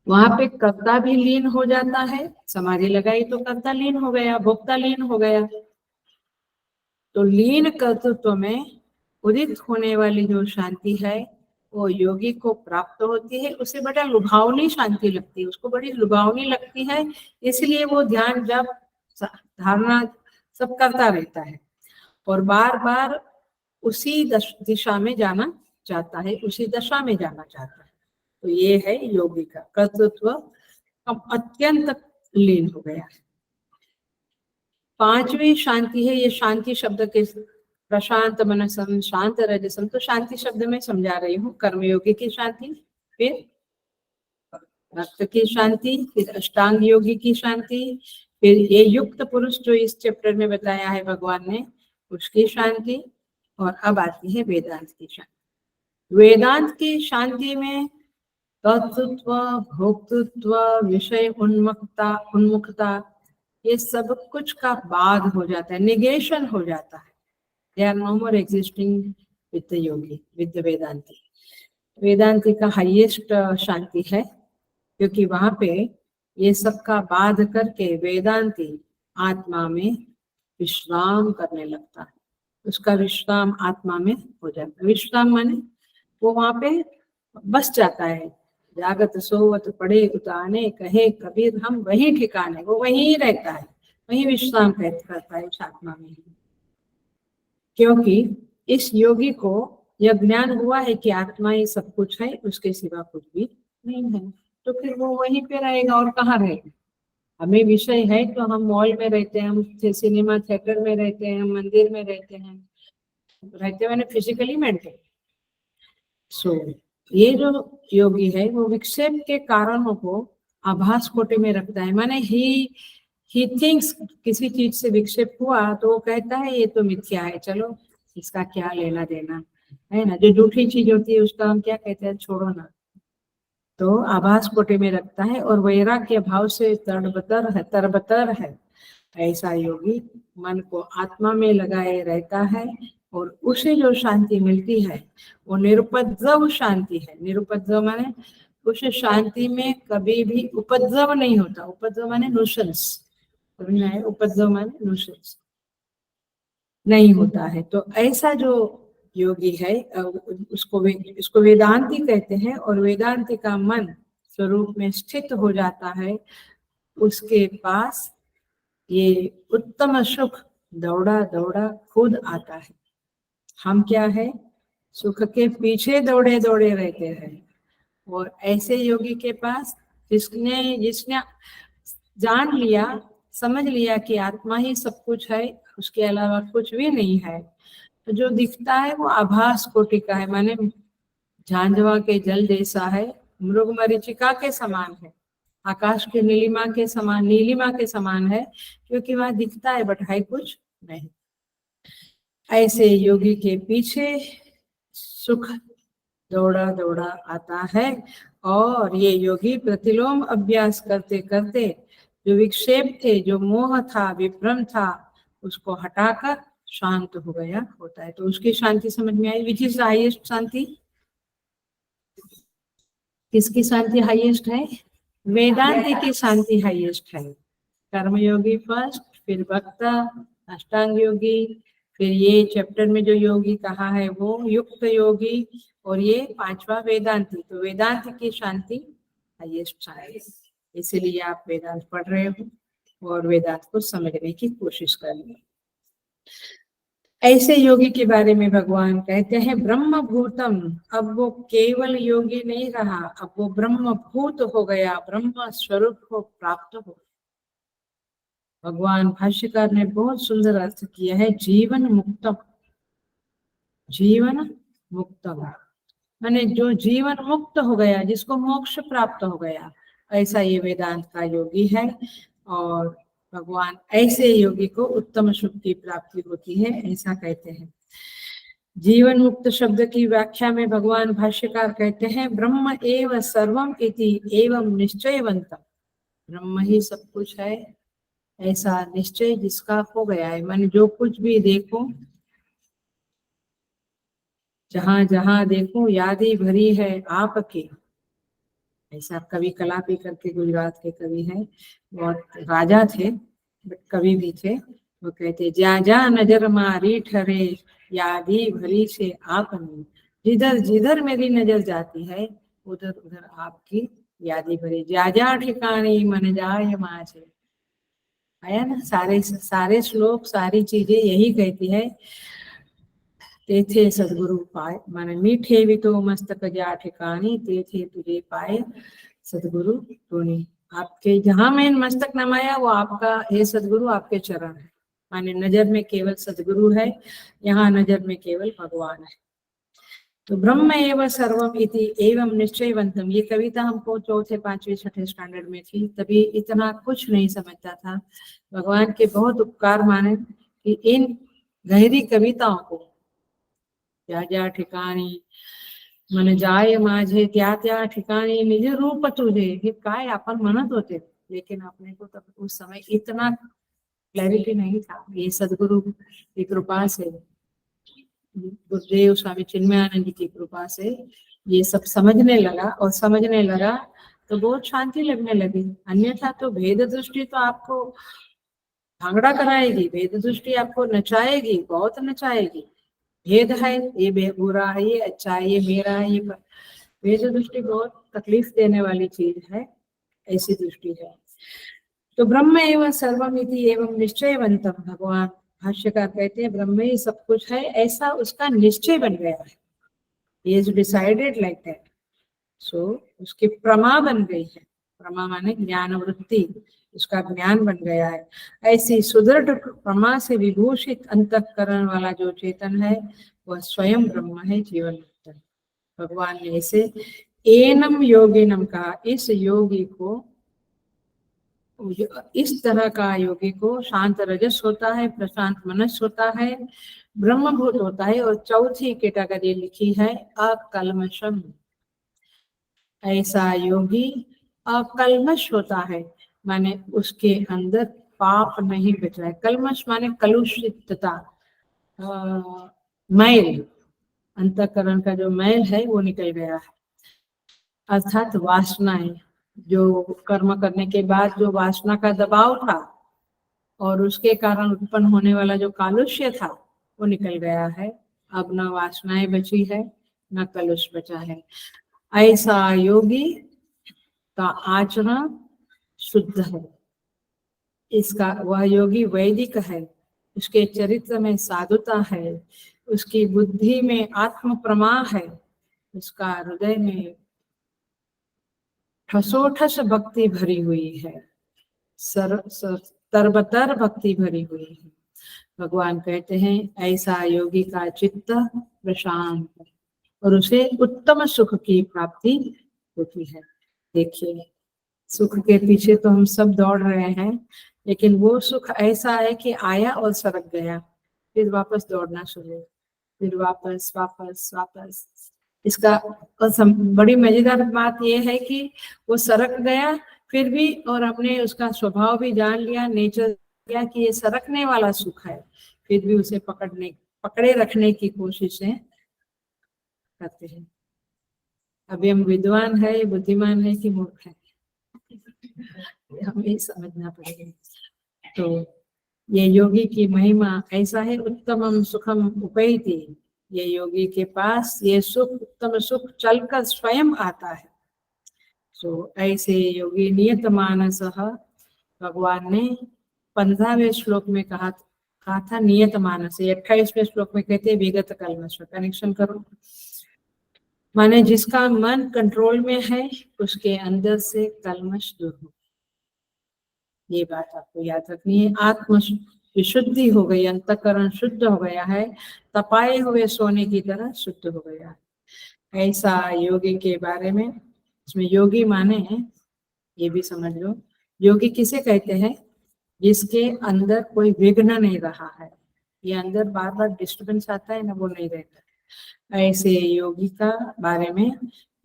वहां पे कर्ता भी लीन हो जाता है, समाधि लगाई तो कर्ता लीन हो गया, भोक्ता लीन हो गया। तो लीन कर्तृत्व में उदित होने वाली जो शांति है वो योगी को प्राप्त होती है। उसे बड़ा लुभावनी शांति लगती है, उसको बड़ी लुभावनी लगती है, इसलिए वो ध्यान जब धारणा सब करता रहता है और बार बार उसी दिशा में जाना चाहता है, उसी दशा में जाना चाहता है। तो ये है योगी का कर्तृत्व अब अत्यंत लीन हो गया है। पांचवी शांति है, ये शांति शब्द के प्रशांत मनसम शांत रजसम, तो शांति शब्द में समझा रही हूँ कर्मयोगी की शांति। फिर भक्त की शांति, फिर अष्टांग योगी की शांति, फिर ये युक्त पुरुष जो इस चैप्टर में बताया है भगवान ने उसकी शांति, और अब आती है वेदांत की शांति। वेदांत की शांति में तत्व, भोक्तृत्व, विषय उन्मुखता ये सब कुछ का बाद हो जाता है, निगेशन हो जाता है। They are no more existing with the yogi, with the vedanti. वेदांती का हाईएस्ट शांति है, क्योंकि वहां पे ये सब का बाध करके वेदांती आत्मा में विश्राम करने लगता है। उसका विश्राम आत्मा में हो जाता है। विश्राम माने वो वहां पे बस जाता है। जागत सोवत पड़े उताने, कहे कबीर हम वही ठिकाने, वो वहीं रहता है, वहीं विश्राम करता है इस आत्मा में। क्योंकि इस योगी को यह ज्ञान हुआ है कि आत्मा ही सब कुछ है, उसके सिवा कुछ भी नहीं है, तो फिर वो वहीं पे रहेगा और कहाँ रहेगा। हमें विषय है तो हम मॉल में रहते हैं, हम सिनेमा थिएटर में रहते हैं, हम मंदिर में रहते हैं, रहते मैंने फिजिकली मेंटेन। सो ये जो योगी है वो विक्षेप के कारणों को आभास कोटि में रखता है। माने ही थिंक्स किसी चीज से विक्षेप हुआ तो वो कहता है ये तो मिथ्या है, चलो इसका क्या लेना देना है ना। जो झूठी चीज होती है उसका हम क्या कहते हैं, छोड़ो ना। तो आभास कोटि में रखता है और वैराग्य भाव से तरबतर है। ऐसा योगी मन को आत्मा में लगाए रहता है और उसे जो शांति मिलती है वो निरुपद्रव शांति है। निरुपद्रव माने उस शांति में कभी भी उपद्रव नहीं होता। उपद्रव माने नुशंस, उपद्रव माने नुशंस नहीं होता है। तो ऐसा जो योगी है उसको वेदांती कहते हैं। और वेदांती का मन स्वरूप में स्थित हो जाता है, उसके पास ये उत्तम सुख दौड़ा दौड़ा खुद आता है। हम क्या है, सुख के पीछे दौड़े दौड़े रहते हैं। और ऐसे योगी के पास जिसने जान लिया, समझ लिया कि आत्मा ही सब कुछ है, उसके अलावा कुछ भी नहीं है, तो जो दिखता है वो आभास कोटि का है। माने झांझवा के जल जैसा है, मृग मरीचिका के समान है, आकाश के नीलिमा के समान है, क्योंकि वहां दिखता है बट है कुछ नहीं। ऐसे योगी के पीछे सुख दौड़ा दौड़ा आता है। और ये योगी प्रतिलोम अभ्यास करते करते जो विक्षेप थे, जो मोह था, विभ्रम था, उसको हटाकर शांत हो गया होता है। तो उसकी शांति समझ में आई। विच इज हाईएस्ट शांति? किसकी शांति हाईएस्ट है? वेदांती की शांति हाईएस्ट है। कर्मयोगी फर्स्ट, फिर भक्त, अष्टांग योगी, फिर ये चैप्टर में जो योगी कहा है वो युक्त योगी, और ये पांचवा वेदांती। तो वेदांत की शांति हाईएस्ट शांति, इसीलिए आप वेदांत पढ़ रहे हो और वेदांत को समझने की कोशिश कर रहे हो। ऐसे योगी के बारे में भगवान कहते हैं ब्रह्म भूतम। अब वो केवल योगी नहीं रहा, अब वो ब्रह्म भूत हो गया, ब्रह्म स्वरूप को प्राप्त हो। भगवान भाष्यकार ने बहुत सुंदर अर्थ किया है, जीवन मुक्तम। जीवन मुक्तम माने जो जीवन मुक्त हो गया, जिसको मोक्ष प्राप्त हो गया, ऐसा ये वेदांत का योगी है। और भगवान ऐसे योगी को उत्तम सुख की प्राप्ति होती है, ऐसा कहते हैं। जीवन मुक्त शब्द की व्याख्या में भगवान भाष्यकार कहते हैं ब्रह्म एव सर्वम इति एवं निश्चयवंतम। ब्रह्म ही सब कुछ है, ऐसा निश्चय जिसका हो गया है। मन जो कुछ भी देखो, जहां जहां देखो यादें भरी है आपके। ऐसा कवि कलापी करके गुजरात के कवि हैं, बहुत राजा थे बट कवि भी थे। वो कहते जा जा नजर मारी ठहरे यादी भरी से आपने, जिधर जिधर मेरी नजर जाती है उधर उधर आपकी यादी भरी। जा जा ठिकाने मन जाए माचे। आया ना, सारे श्लोक, सारी चीजें यही कहती है। तेथे सदगुरु पाए, माने मीठे भी तो मस्तक जा ठिकानी, तेथे तुझे पाए सदगुरु तूने। आपके जहां मैं मस्तक नमाया वो आपका, हे सदगुरु आपके चरण है। माने नजर में केवल सदगुरु है, यहाँ नजर में केवल भगवान है। तो ब्रह्म एवं सर्वम इति एवं निश्चयवंतम, ये कविता हमको चौथे पांचवे छठे स्टैंडर्ड में थी, तभी इतना कुछ नहीं समझता था। भगवान के बहुत उपकार माने कि इन गहरी कविताओं को ज्या ज्या ठिकाणी मन जाय माझे त्या त्या ठिकाणी निज रूप तुझे, हे काय आपण म्हणत होते, लेकिन अपने को तब उस समय इतना क्लैरिटी नहीं था। ये सदगुरु की कृपा से, गुरुदेव स्वामी चिन्मयानंद जी की कृपा से ये सब समझने लगा, और समझने लगा तो बहुत शांति लगने लगी। अन्यथा तो भेद दृष्टि तो आपको भांगड़ा कराएगी, भेद दृष्टि आपको नचाएगी, बहुत नचाएगी। भेद है, ये बुरा है, ये अच्छा है, ये मेरा है, ये भेद दृष्टि बहुत तकलीफ देने वाली चीज है, ऐसी दृष्टि है। तो ब्रह्म एवं सर्वमिति एवं निश्चयवंतम, भगवान भाष्यकार कहते हैं ब्रह्म ही सब कुछ है, ऐसा उसका निश्चय बन गया है। He is decided like that. So उसकी प्रमा बन गई है, प्रमा माने ज्ञान वृत्ति, उसका ज्ञान बन गया है। ऐसी सुदृढ़ प्रमा से विभूषित अंतःकरण वाला जो चेतन है वह स्वयं ब्रह्म है, जीवन मुक्त। भगवान ने इसे एनम योगिनम कहा, इस योगी को, इस तरह का योगी को शांत रजस होता है, प्रशांत मनस होता है, ब्रह्मभूत होता है, और चौथी कैटेगरी लिखी है अकल्मषम। ऐसा योगी अकल्मश होता है, माने उसके अंदर पाप नहीं बचा है। कल्मश माने कलुषितता, मैल, अंतःकरण का जो मैल है वो निकल गया है, अर्थात वासनाएं, जो कर्म करने के बाद जो वासना का दबाव था और उसके कारण उत्पन्न होने वाला जो कालुष्य था वो निकल गया है। अब न वासनाएं बची है, न कलुष बचा है। ऐसा योगी का आचरण शुद्ध है, इसका वह योगी वैदिक है, उसके चरित्र में साधुता है, उसकी बुद्धि में आत्म प्रमा है, उसका हृदय में ठसोठस भक्ति भरी हुई है, तरबतर भक्ति भरी हुई है। भगवान कहते हैं ऐसा योगी का चित्त प्रशांत है और उसे उत्तम सुख की प्राप्ति होती है। देखिए, सुख के पीछे तो हम सब दौड़ रहे हैं, लेकिन वो सुख ऐसा है कि आया और सरक गया, फिर वापस दौड़ना शुरू, फिर वापस वापस वापस। इसका बड़ी मजेदार बात यह है कि वो सरक गया फिर भी, और हमने उसका स्वभाव भी जान लिया, नेचर किया कि ये सरकने वाला सुख है, फिर भी उसे पकड़े रखने की कोशिशें करते हैं। अभी हम विद्वान है, बुद्धिमान है कि मूर्ख है, हमें समझना पड़ेगा। तो ये योगी की महिमा ऐसा है, उत्तमम सुखम उपैति, ये योगी के पास ये सुख, उत्तम सुख चलकर स्वयं आता है। तो ऐसे योगी नियत मानस, भगवान ने 15वें श्लोक में कहा था नियत मानस, 28वें श्लोक में कहते विगत कल्मष। कनेक्शन करो, माने जिसका मन कंट्रोल में है उसके अंदर से कल्मष दूर हो। ये बात आपको याद रखनी है। आत्म विशुद्धि हो गई, अंतःकरण शुद्ध हो गया है, तपाए हुए सोने की तरह शुद्ध हो गया है। ऐसा योगी के बारे में, इसमें योगी माने हैं ये भी समझ लो, योगी किसे कहते हैं? जिसके अंदर कोई विघ्न नहीं रहा है, ये अंदर बार बार डिस्टर्बेंस आता है ना, वो नहीं रहता। ऐसे योगी का बारे में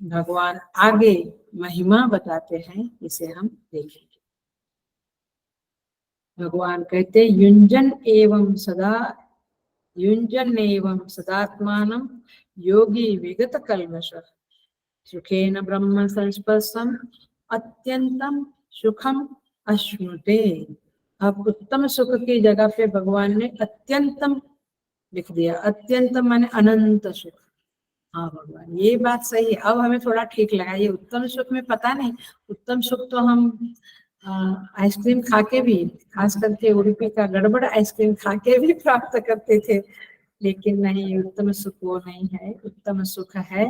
भगवान आगे महिमा बताते हैं, इसे हम देखेंगे। भगवान कहते युंजन एवं सदात्मानं योगी विगत कल्मष सुखेन ब्रह्म संस्पर्शम अत्यंतम सुखम अश्नुते। अब उत्तम सुख की जगह पे भगवान ने अत्यंतम लिख दिया। अत्यंतम माने अनंत सुख। हाँ भगवान, ये बात सही है। अब हमें थोड़ा ठीक लगा। ये उत्तम सुख में पता नहीं, उत्तम सुख तो हम आइसक्रीम खा के भी, खास करके उडुपी का गड़बड़ आइसक्रीम खा के भी प्राप्त करते थे, लेकिन नहीं, उत्तम सुख वो नहीं है। उत्तम सुख है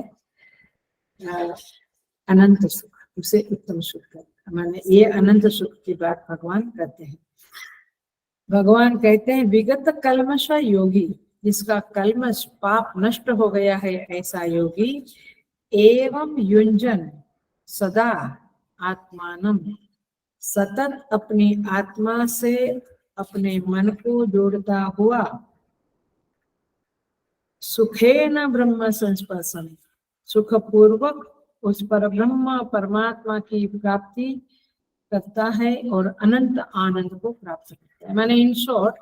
अनंत सुख, उसे उत्तम सुख करते। माने ये अनंत सुख की बात भगवान करते हैं। भगवान कहते हैं विगत कल्मष योगी, जिसका कल्मश पाप नष्ट हो गया है, ऐसा योगी एवं युंजन सदा आत्मानम, सतत अपनी आत्मा से अपने मन को जोड़ता हुआ, सुखेन ब्रह्म संस्पर्शन, सुख पूर्वक उस पर ब्रह्म परमात्मा की प्राप्ति करता है और अनंत आनंद को प्राप्त करता है। माने इन शॉर्ट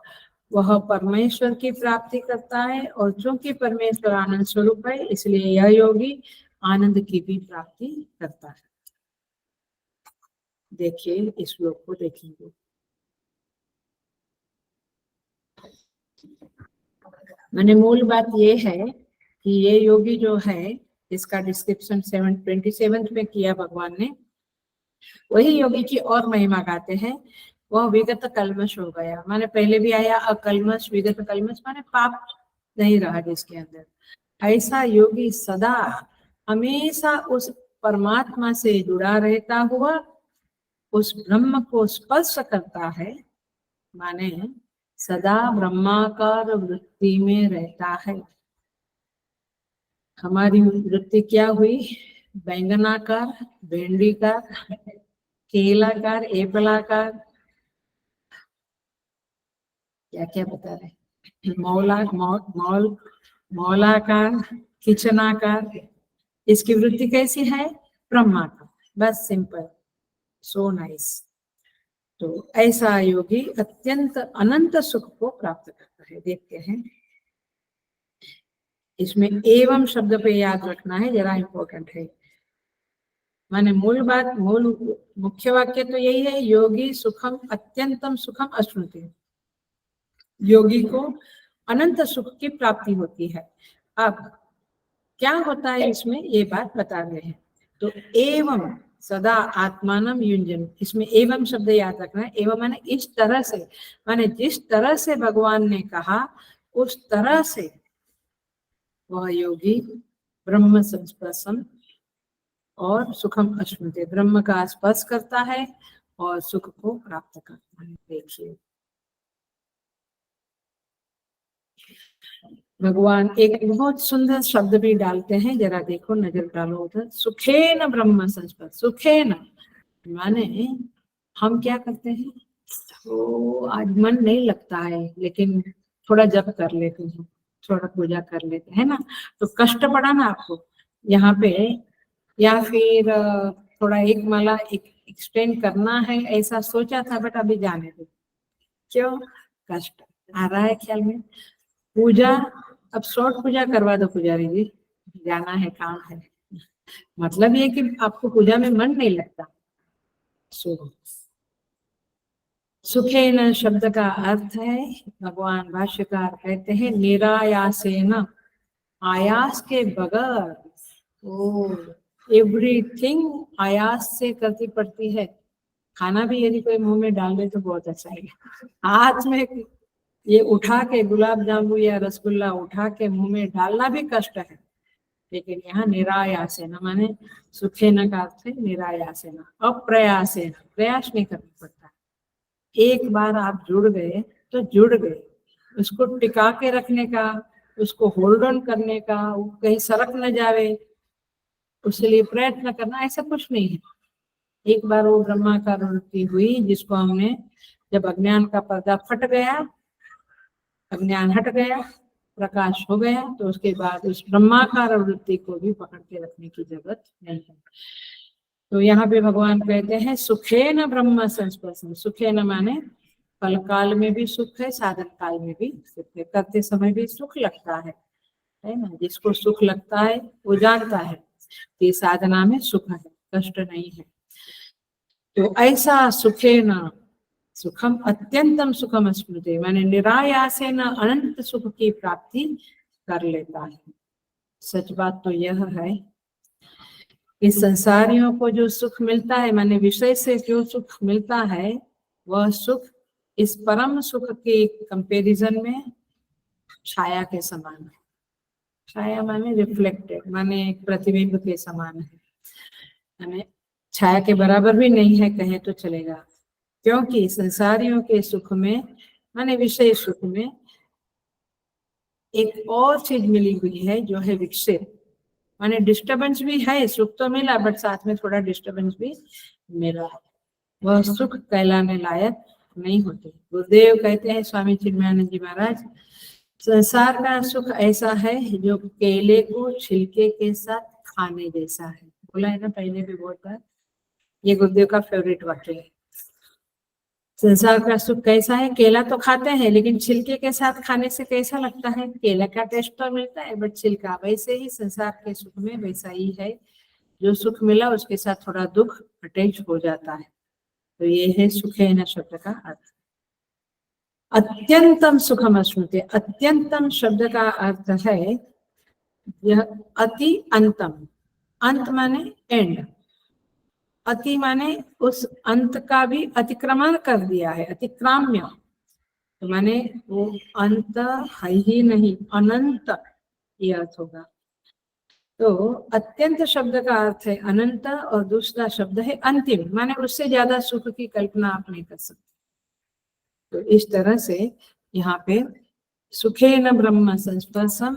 वह परमेश्वर की प्राप्ति करता है, और चूंकि परमेश्वर आनंद स्वरूप है इसलिए यह योगी आनंद की भी प्राप्ति करता है। देखिए इस श्लोक को देखेंगे। मैंने मूल बात ये है कि ये योगी जो है, इसका डिस्क्रिप्शन 27 में किया भगवान ने, वही योगी की और महिमा गाते हैं। वह विगत कल्मश हो गया, माने पहले भी आया अकल्मश, विगत कल्मश माने पाप नहीं रहा जिसके अंदर। ऐसा योगी सदा हमेशा उस परमात्मा से जुड़ा रहता हुआ उस ब्रह्म को स्पर्श करता है, माने सदा ब्रह्माकार वृत्ति में रहता है। हमारी वृत्ति क्या हुई? बैंगनाकार, भिंडीकार, केलाकार, एपलाकार, क्या क्या बता रहे, मौलाकार, किचनाकार। इसकी वृत्ति कैसी है? ब्रह्माकार। बस सिंपल, सो नाइस। तो ऐसा योगी अत्यंत अनंत सुख को प्राप्त करता है। देखते हैं, इसमें एवं शब्द पे याद रखना है, जरा इंपॉर्टेंट है। माने मूल बात, मुख्य वाक्य तो यही है, योगी सुखम अत्यंतम सुखम अश्नुते, योगी को अनंत सुख की प्राप्ति होती है। अब क्या होता है इसमें, ये बात बता रहे हैं। तो एवं सदा आत्मानम युंजन, इसमें एवं शब्द याद रखना है। एवं माने इस तरह से, माने जिस तरह से भगवान ने कहा उस तरह से वह योगी ब्रह्म संस्पर्शन और सुखम अश्नुते, ब्रह्म का स्पर्श करता है और सुख को प्राप्त करता है। देखिए भगवान एक बहुत सुंदर शब्द भी डालते हैं, जरा देखो, नजर डालो उधर। सुखेन ब्रह्म संस्पर्श, सुखेन माने हम क्या करते हैं, तो आज मन नहीं लगता है लेकिन थोड़ा जप कर लेते हैं, थोड़ा पूजा कर लेते हैं ना, तो कष्ट पड़ा ना आपको यहाँ पे, या फिर थोड़ा एक माला एक्सटेंड करना है ऐसा सोचा था, बट अभी जाने दो। क्यों? कष्ट आ रहा है ख्याल में। पूजा अब शॉर्ट पूजा करवा दो पुजारी जी, जाना है, काम है, मतलब ये कि आपको पूजा में मन नहीं लगता। सुखेन शब्द का अर्थ है, भगवान भाष्यकार कहते हैं निरायासेन, आयास के बगैर। ओ एवरीथिंग आयास से करती पड़ती है। खाना भी यदि कोई मुंह में डाल दे तो बहुत अच्छा है। हाथ में ये उठा के गुलाब जामुन या रसगुल्ला उठा के मुंह में डालना भी कष्ट है, लेकिन यहाँ निरायासेन माने सुखेन का अर्थ है निरायासेन, अप्रयासेन, प्रयास नहीं करना पड़ता। एक बार आप जुड़ गए तो जुड़ गए, उसको टिका के रखने का, उसको होल्ड ऑन करने का, कहीं सरक न जावे उसके लिए प्रयत्न करना, ऐसा कुछ नहीं है। एक बार वो ब्रह्माकार वृत्ति हुई जिसको हमने, जब अज्ञान का पर्दा फट गया, अज्ञान हट गया, प्रकाश हो गया, तो उसके बाद उस ब्रह्माकार वृत्ति को भी पकड़ के रखने की जरूरत नहीं है। तो यहाँ पे भगवान कहते हैं सुखेन ब्रह्म संस्पर्शन। सुखेन माने फल काल में भी सुख है, साधन काल में भी सुख है, करते समय भी सुख लगता है ना। जिसको सुख लगता है वो जानता है कि साधना में सुख है, कष्ट नहीं है। तो ऐसा सुखेन सुखम अत्यंतम सुखम स्मृति, माने निरायासेन अनंत सुख की प्राप्ति कर लेता है। सच बात तो यह है कि संसारियों को जो सुख मिलता है, माने विषय से जो सुख मिलता है, वह सुख इस परम सुख के कंपैरिजन में छाया के समान है। छाया माने रिफ्लेक्टेड, माने एक प्रतिबिंब के समान है, माने छाया के बराबर भी नहीं है कहे तो चलेगा। क्योंकि संसारियों के सुख में, माने विषय सुख में, एक और चीज मिली हुई है जो है विक्षेप, माने डिस्टरबेंस भी है, सुख तो मिला बट साथ में थोड़ा डिस्टरबेंस भी मिला, वह सुख कहलाने लायक नहीं होते। गुरुदेव कहते हैं स्वामी चिन्मयानंद जी महाराज, संसार का सुख ऐसा है जो केले को छिलके के साथ खाने जैसा है। बोला है ना पहले भी बहुत बार, ये गुरुदेव का फेवरेट वाक्य है। संसार का सुख कैसा है, केला तो खाते हैं लेकिन छिलके के साथ खाने से कैसा लगता है, केला का टेस्ट तो मिलता है बट छिलका, वैसे ही संसार के सुख में वैसा ही है, जो सुख मिला उसके साथ थोड़ा दुख अटैच हो जाता है। तो ये है सुखेन शब्द का अर्थ। अत्यंतम सुखम अश्नुते, अत्यंतम शब्द का अर्थ है यह अति अंतम, अंत माने एंड, अति माने उस अंत का भी अतिक्रमण कर दिया है, अतिक्राम्य, तो माने वो अंत है ही नहीं, अनंत ये अर्थ होगा। तो अत्यंत शब्द का अर्थ है अनंत और दूसरा शब्द है अंतिम, माने उससे ज्यादा सुख की कल्पना आप नहीं कर सकते। तो इस तरह से यहाँ पे सुखेन ब्रह्म संस्पर्शम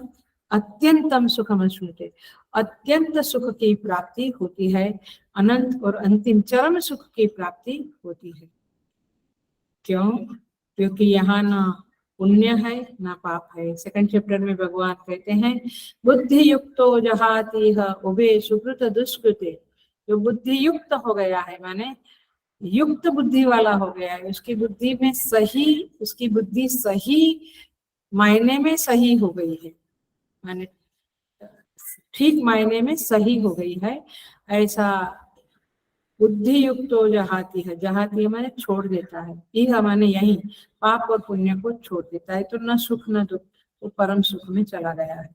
अत्यंतम सुखम अश्नुते, अत्यंत सुख की प्राप्ति होती है, अनंत और अंतिम चरम सुख की प्राप्ति होती है। क्यों? क्योंकि यहाँ ना पुण्य है ना पाप है। सेकंड चैप्टर में भगवान कहते हैं बुद्धि युक्तो जहाति उभे सुकृत दुष्कृते, जो बुद्धि युक्त हो गया है माने युक्त बुद्धि वाला हो गया है, उसकी बुद्धि में सही, उसकी बुद्धि सही मायने में सही हो गई है, माने ठीक मायने में सही हो गई है, ऐसा बुद्धि युक्त हो जहाती है, जहाती माने छोड़ देता है, यह माने यही पाप और पुण्य को छोड़ देता है, तो न सुख न दुख, तो परम सुख में चला गया है।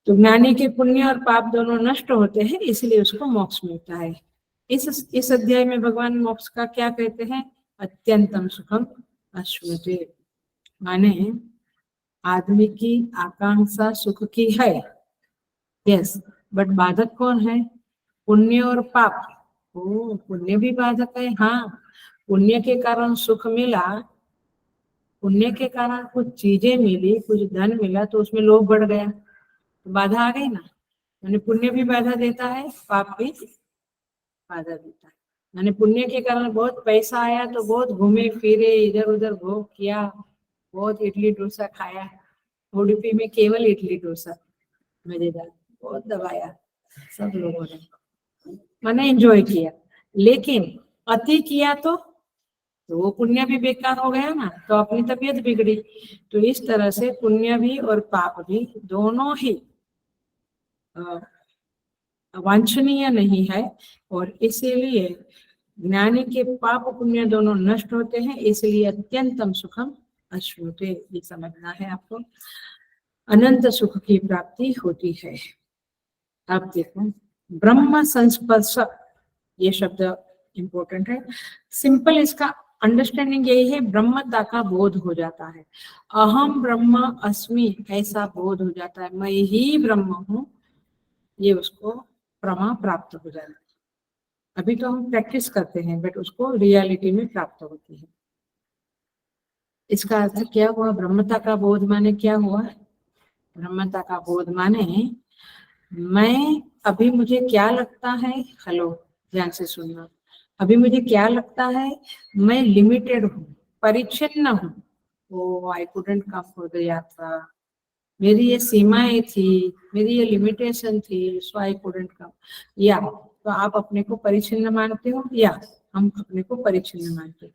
तो ज्ञानी के पुण्य और पाप दोनों नष्ट होते हैं, इसलिए उसको मोक्ष मिलता है। इस अध्याय में भगवान मोक्ष का क्या कहते हैं, अत्यंतम सुखम अश्नुते, माने आदमी की आकांक्षा सुख की है, यस, बट बाधक कौन है, पुण्य और पाप। ओ पुण्य भी बाधक है, हाँ, पुण्य के कारण सुख मिला, पुण्य के कारण कुछ चीजें मिली, कुछ धन मिला, तो उसमें लोभ बढ़ गया, तो बाधा आ गई ना, यानी पुण्य भी बाधा देता है, पाप भी बाधा देता है। मैंने पुण्य के कारण बहुत पैसा आया तो बहुत घूमे फिरे, इधर उधर भोग किया, बहुत इडली डोसा खाया, उडुपी में केवल इडली डोसा मजेदार, बहुत दबाया सब लोगों ने, मैंने एंजॉय किया, लेकिन अति किया तो वो पुण्य भी बेकार हो गया ना, तो अपनी तबीयत बिगड़ी। तो इस तरह से पुण्य भी और पाप भी दोनों ही वांछनीय नहीं है, और इसीलिए ज्ञानी के पाप पुण्य दोनों नष्ट होते हैं, इसलिए अत्यंतम सुखम अश्नुते, ये समझना है आपको, अनंत सुख की प्राप्ति होती है। आप देखो ब्रह्म संस्पर्श, ये शब्द इंपॉर्टेंट है, सिंपल इसका अंडरस्टैंडिंग यही है, ब्रह्मता का बोध हो जाता है, अहम ब्रह्म अस्मि ऐसा बोध हो जाता है, मैं ही ब्रह्म हूँ, ये उसको प्रमा प्राप्त हो जाता है। अभी तो हम प्रैक्टिस करते हैं बट उसको रियलिटी में प्राप्त होती है। इसका अर्थ क्या हुआ, ब्रह्मता का बोध माने क्या हुआ, ब्रह्मता का बोध माने मैं अभी मुझे क्या लगता है, हेलो ध्यान से सुनना, अभी मुझे क्या लगता है, मैं लिमिटेड हूँ, परिच्छिन्न हूँ, O I couldn't come for the yatra, मेरी ये सीमाएं थी, मेरी ये लिमिटेशन थी, सो आई कुडंट कम, या तो आप अपने को परिच्छिन्न मानते हो या हम अपने को परिच्छिन्न मानते हो।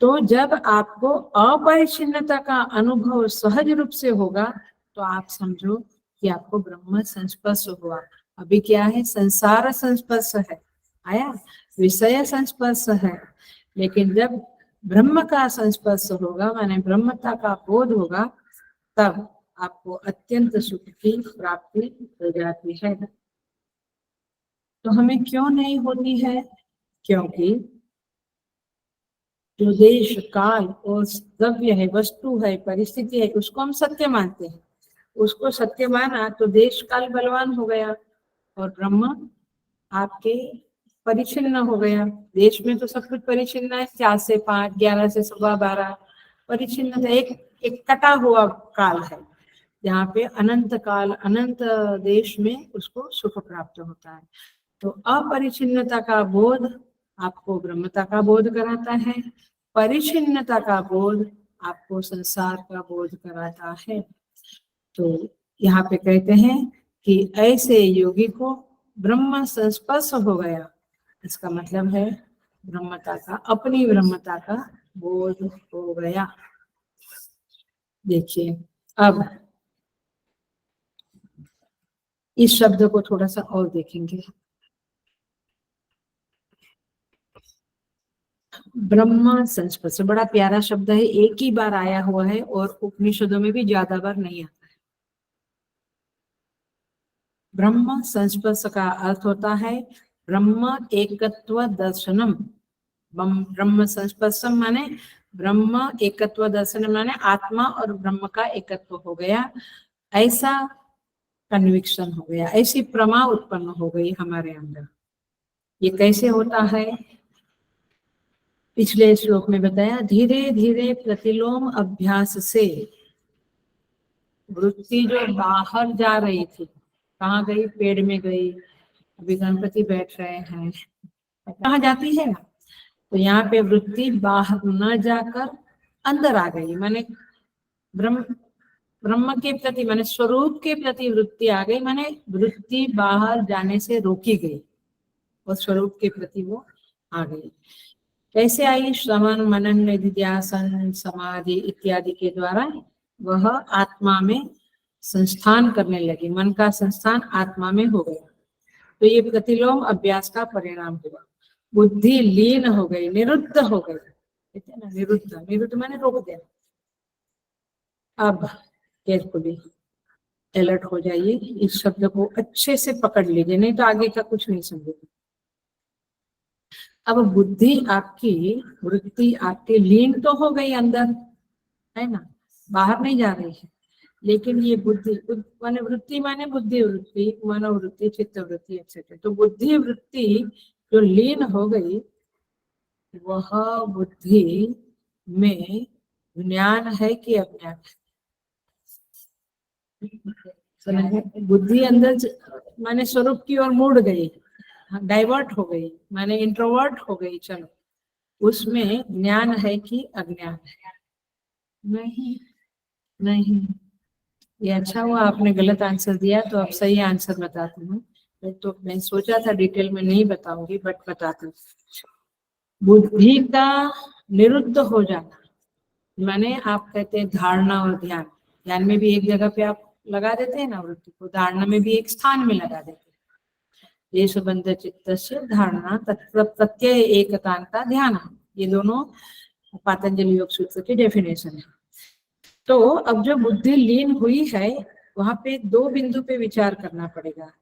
तो जब आपको अपरिच्छिन्नता का अनुभव सहज रूप से होगा तो आप समझो कि आपको ब्रह्म संस्पर्श हुआ। अभी क्या है, संसार संस्पर्श है, आया विषय संस्पर्श है, लेकिन जब ब्रह्म का संस्पर्श होगा माने ब्रह्मता का बोध होगा, तब आपको अत्यंत सुख की प्राप्ति हो जाती है। तो हमें क्यों नहीं होती है, क्योंकि जो देश काल और द्रव्य है, वस्तु है, परिस्थिति है, उसको हम सत्य मानते हैं, उसको सत्य माना तो देश काल बलवान हो गया और ब्रह्म आपके परिच्छिन्न हो गया। देश में तो सब कुछ परिच्छिन्न है, 4 से 5, 11 से 12:15 परिच्छिन्न, एक कटा हुआ काल है, जहाँ पे अनंत काल अनंत देश में उसको सुख प्राप्त होता है। तो अपरिचिन्नता का बोध आपको ब्रह्मता का बोध कराता है, परिचिन्नता का बोध आपको संसार का बोध कराता है। तो यहाँ पे कहते हैं कि ऐसे योगी को ब्रह्म संस्पर्श हो गया, इसका मतलब है ब्रह्मता का, अपनी ब्रह्मता का बोध हो गया। देखिए अब इस शब्द को थोड़ा सा और देखेंगे। ब्रह्म संस्पर्श बड़ा प्यारा शब्द है, एक ही बार आया हुआ है और उपनिषदों में भी ज्यादा बार नहीं आता है। ब्रह्म संस्पर्श का अर्थ होता है ब्रह्म एकत्व दर्शनम। ब्रह्म संस्पर्शम माने ब्रह्म एकत्व दर्शन माने आत्मा और ब्रह्म का एकत्व हो गया, ऐसा कन्विक्शन हो गया, ऐसी प्रमा उत्पन्न हो गई हमारे अंदर। ये कैसे होता है? पिछले श्लोक में बताया, धीरे धीरे प्रतिलोम अभ्यास से वृत्ति जो बाहर जा रही थी, कहाँ गई? पेड़ में गई। अभी गणपति बैठ रहे हैं, कहाँ जाती है? तो यहाँ पे वृत्ति बाहर न जाकर अंदर आ गई, माने ब्रह्म के प्रति माने स्वरूप के प्रति वृत्ति आ गई, माने वृत्ति बाहर जाने से रोकी गई और स्वरूप के प्रति वो आ गई। कैसे आई? श्रवण मनन निधिध्यासन समाधि इत्यादि के द्वारा वह आत्मा में संस्थान करने लगी, मन का संस्थान आत्मा में हो गया। तो ये प्रतिलोम अभ्यास का परिणाम हुआ। बुद्धि लीन हो गई, निरुद्ध हो गई, कहते हैं ना निरुद्ध, निरुद्ध माने रोक देना। अब केयरफुली अलर्ट हो जाइए, इस शब्द को अच्छे से पकड़ लीजिए, नहीं तो आगे का कुछ नहीं समझेगा। अब बुद्धि आपकी, वृत्ति आपकी लीन तो हो गई अंदर, है ना, बाहर नहीं जा रही है, लेकिन ये बुद्धि माने वृत्ति माने बुद्धि वृत्ति, मनोवृत्ति, चित्त वृत्ति एक्सेट्रा। तो बुद्धि वृत्ति जो लीन हो गई, वह बुद्धि में ज्ञान है कि अज्ञान है? बुद्धि अंदर माने स्वरूप की ओर मुड़ गई, डाइवर्ट हो गई, माने इंट्रोवर्ट हो गई। चलो, उसमें ज्ञान है कि अज्ञान है? नहीं, नहीं। ये अच्छा हुआ आपने गलत आंसर दिया, तो अब सही आंसर बताती हूँ। तो मैं सोचा था डिटेल में नहीं बताऊंगी, बट बताती हूँ। बुद्धि का निरुद्ध हो जाना माने, आप कहते हैं धारणा और ध्यान, ध्यान में भी एक जगह पे आप लगा देते हैं ना वृत्ति को, धारणा में भी एक स्थान में लगा देते हैं। ये सुबंध चित्त से धारणा तत्व प्रत्यय एकतांता ध्यान, ये दोनों पातंजलि योग सूत्र की डेफिनेशन है। तो अब जो बुद्धि लीन हुई है, वहां पे दो बिंदु पे विचार करना पड़ेगा।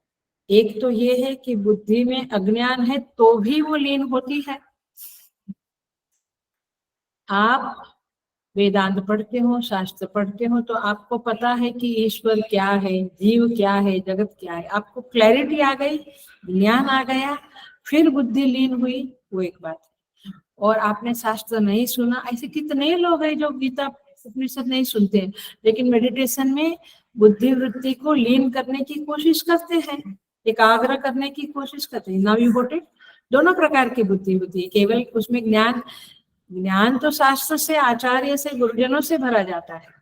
एक तो ये है कि बुद्धि में अज्ञान है तो भी वो लीन होती है। आप वेदांत पढ़ते हो, शास्त्र पढ़ते हो, तो आपको पता है कि ईश्वर क्या है, जीव क्या है, जगत क्या है, आपको क्लैरिटी आ गई, ज्ञान आ गया, फिर बुद्धि लीन हुई, वो एक बात है। और आपने शास्त्र नहीं सुना, ऐसे कितने लोग हैं जो गीता उपनिषद नहीं सुनते हैं, लेकिन मेडिटेशन में बुद्धि वृत्ति को लीन करने की कोशिश करते हैं, एकाग्र करने की कोशिश करते हैं। Now you got it. दोनों प्रकार की बुद्धि होती है, केवल उसमें ज्ञान तो शास्त्र से, आचार्य से, गुरुजनों से भरा जाता है।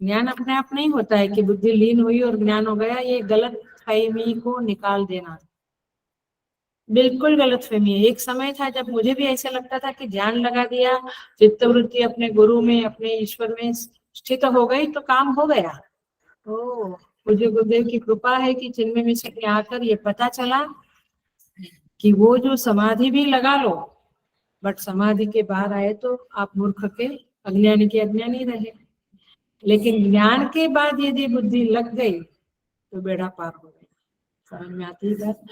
ज्ञान अपने आप नहीं होता है कि बुद्धि लीन हुई और ज्ञान हो गया। ये गलत फहमी को निकाल देना, बिल्कुल गलत फहमी है। एक समय था जब मुझे भी ऐसा लगता था कि ध्यान लगा दिया, चित्तवृत्ति अपने गुरु में, अपने ईश्वर में स्थित हो गई तो काम हो गया। तो मुझे गुरुदेव की कृपा है कि चिन्मय मिश्र में आकर ये पता चला कि वो जो समाधि भी लगा लो, बट समाधि के बाहर आए तो आप मूर्ख के, अज्ञानी के अज्ञानी रहे। लेकिन ज्ञान के बाद यदि बुद्धि लग गई तो बेड़ा पार हो गया। समझ में आती है बात?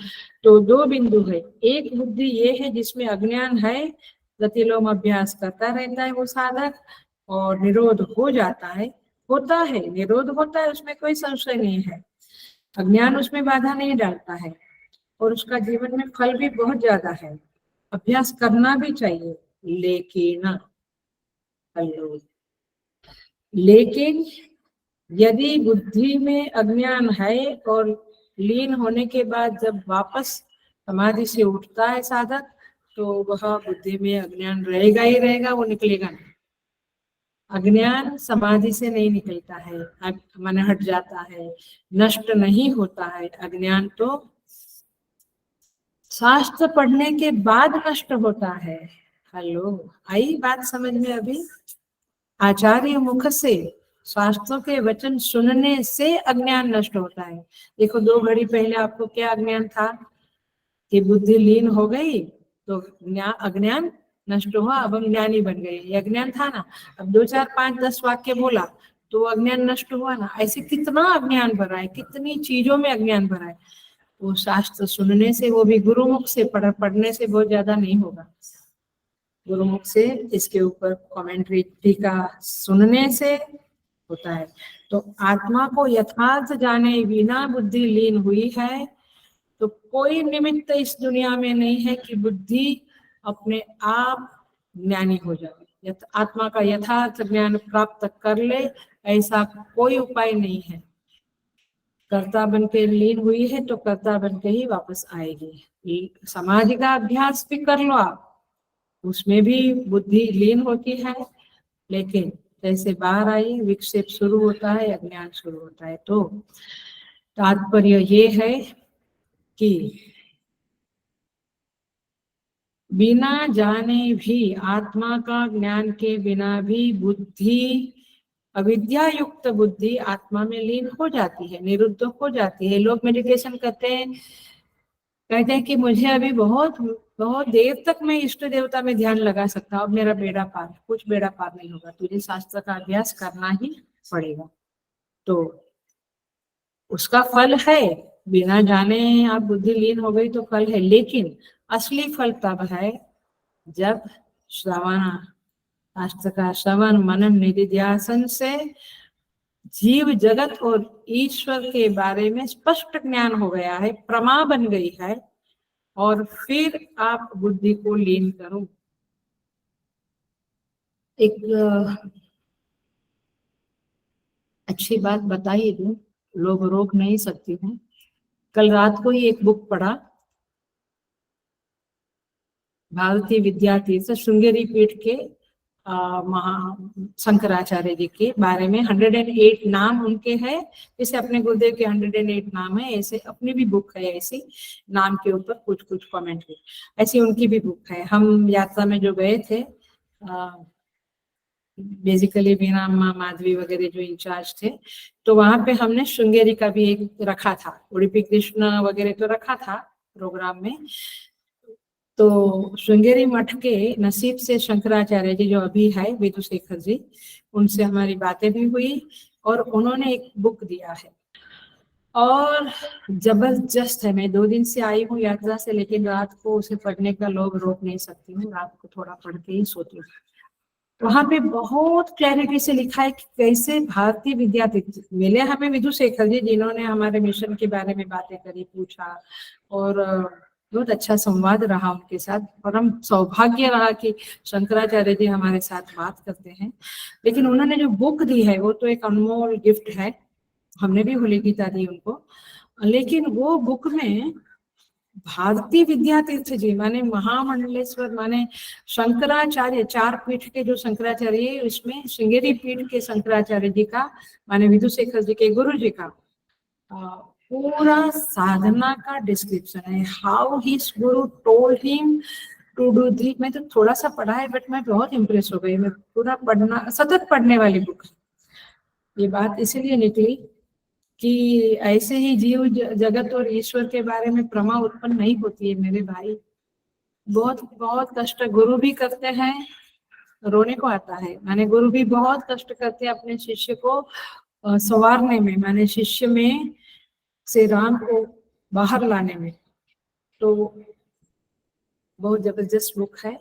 तो दो बिंदु है, एक बुद्धि ये है जिसमें अज्ञान है, प्रतिलोम अभ्यास करता रहता है वो साधक, और निरोध हो जाता है, होता है निरोध होता है, उसमें कोई संशय नहीं है। अज्ञान उसमें बाधा नहीं डालता है, और उसका जीवन में फल भी बहुत ज्यादा है। अभ्यास करना भी चाहिए, लेकिन लेकिन यदि बुद्धि में अज्ञान है और लीन होने के बाद जब वापस समाधि से उठता है साधक, तो वह बुद्धि में अज्ञान रहेगा ही रहेगा, वो निकलेगा नहीं। अज्ञान समाधि से नहीं निकलता है, मन हट जाता है, नष्ट नहीं होता है। अज्ञान तो शास्त्र पढ़ने के बाद नष्ट होता है। हेलो, आई बात समझ में अभी? आचार्य मुख से शास्त्रों के वचन सुनने से अज्ञान नष्ट होता है। देखो, 2 घड़ी पहले आपको क्या अज्ञान था कि बुद्धि लीन हो गई तो अज्ञान नष्ट हुआ, अब हम ज्ञानी बन गए, ये अज्ञान था ना। अब 2 4 5 10 वाक्य बोला तो अज्ञान नष्ट हुआ ना। ऐसे कितना अज्ञान भरा है, कितनी चीजों में अज्ञान भरा है। वो शास्त्र सुनने से, वो भी गुरुमुख से, पढ़ने से बहुत ज्यादा नहीं होगा। गुरुमुख से, इसके ऊपर कमेंट्री टीका सुनने से होता है। तो आत्मा को यथार्थ जाने बिना बुद्धि लीन हुई है, तो कोई निमित्त इस दुनिया में नहीं है कि बुद्धि अपने आप ज्ञानी हो जाए, आत्मा का यथार्थ ज्ञान प्राप्त कर ले, ऐसा कोई उपाय नहीं है। कर्ता बन के लीन हुई है तो कर्ता बन के ही वापस आएगी। समाधि का अभ्यास भी कर लो आप, उसमें भी बुद्धि लीन होती है, लेकिन जैसे बाहर आई विक्षेप शुरू होता है, अज्ञान शुरू होता है। तो तात्पर्य ये है कि बिना जाने भी, आत्मा का ज्ञान के बिना भी बुद्धि, अविद्या युक्त बुद्धि आत्मा में लीन हो जाती है, निरुद्ध हो जाती है। लोग मेडिटेशन करते हैं, कहते हैं कि मुझे अभी बहुत बहुत देर तक मैं इष्ट देवता में ध्यान लगा सकता हूँ, अब मेरा बेड़ा पार। कुछ बेड़ा पार नहीं होगा, तुझे शास्त्र का अभ्यास करना ही पड़ेगा। तो उसका फल है, बिना जाने आप बुद्धि लीन हो गई तो फल है, लेकिन असली फल तब है जब श्रवण, शास्त्र का श्रवण मनन निधिध्यासन से जीव जगत और ईश्वर के बारे में स्पष्ट ज्ञान हो गया है, प्रमा बन गई है, और फिर आप बुद्धि को लीन करो। एक अच्छी बात बता ही दूं, लोग रोक नहीं सकती हूँ। कल रात को ही एक बुक पढ़ा, भारतीय विद्यातीर्थ श्रृंगेरी पीठ के महा शंकराचार्य जी के बारे में 108 नाम उनके हैं। जैसे अपने गुरुदेव के 108 नाम है, ऐसे अपनी भी बुक है, ऐसी नाम के ऊपर कुछ कुछ कमेंट है, ऐसी उनकी भी बुक है। हम यात्रा में जो गए थे, बेसिकली बीना माधवी वगैरह जो इंचार्ज थे, तो वहां पे हमने श्रृंगेरी का भी एक रखा था, उडुपी कृष्ण वगैरह तो रखा था प्रोग्राम में। तो श्रृंगेरी मठ के नसीब से शंकराचार्य जी जो अभी है विधुशेखर जी, उनसे हमारी बातें भी हुई और उन्होंने एक बुक दिया है और जबरदस्त है। मैं 2 दिन से आई हूँ यात्रा से, लेकिन रात को उसे पढ़ने का लोग रोक नहीं सकती हूँ, रात को थोड़ा पढ़ के ही सोती हूँ। वहां पे बहुत क्लैरिटी से लिखा है कि कैसे भारतीय विद्यार्थी मिले हमें विधुशेखर जी, जिन्होंने हमारे मिशन के बारे में बातें करी, पूछा, और बहुत अच्छा संवाद रहा उनके साथ। परम सौभाग्य रहा कि शंकराचार्य जी हमारे साथ बात करते हैं। लेकिन उन्होंने जो बुक दी है वो तो एक अनमोल गिफ्ट है, हमने भी होली गीता दी उनको। लेकिन वो बुक में भारतीय विद्यातीर्थ जी माने महामंडलेश्वर माने शंकराचार्य, 4 पीठ के जो शंकराचार्य, उसमें श्रृंगेरी पीठ के शंकराचार्य जी का माने विधुशेखर जी के गुरु जी का पूरा साधना का डिस्क्रिप्शन है। How his guru told him to do the. मैं तो थोड़ा सा पढ़ा है, बट मैं बहुत इम्प्रेस हो गई। मैं पूरा पढ़ना, सतत पढ़ने वाली बुक है। ये बात इसीलिए निकली कि ऐसे ही जीव जगत और ईश्वर के बारे में प्रमा उत्पन्न नहीं होती है मेरे भाई। बहुत बहुत कष्ट गुरु भी करते हैं, रोने को आता है। माने गुरु भी बहुत कष्ट करते हैं अपने शिष्य को संवारने में, माने शिष्य में से राम को बाहर लाने में। तो बहुत जबरदस्त बुक है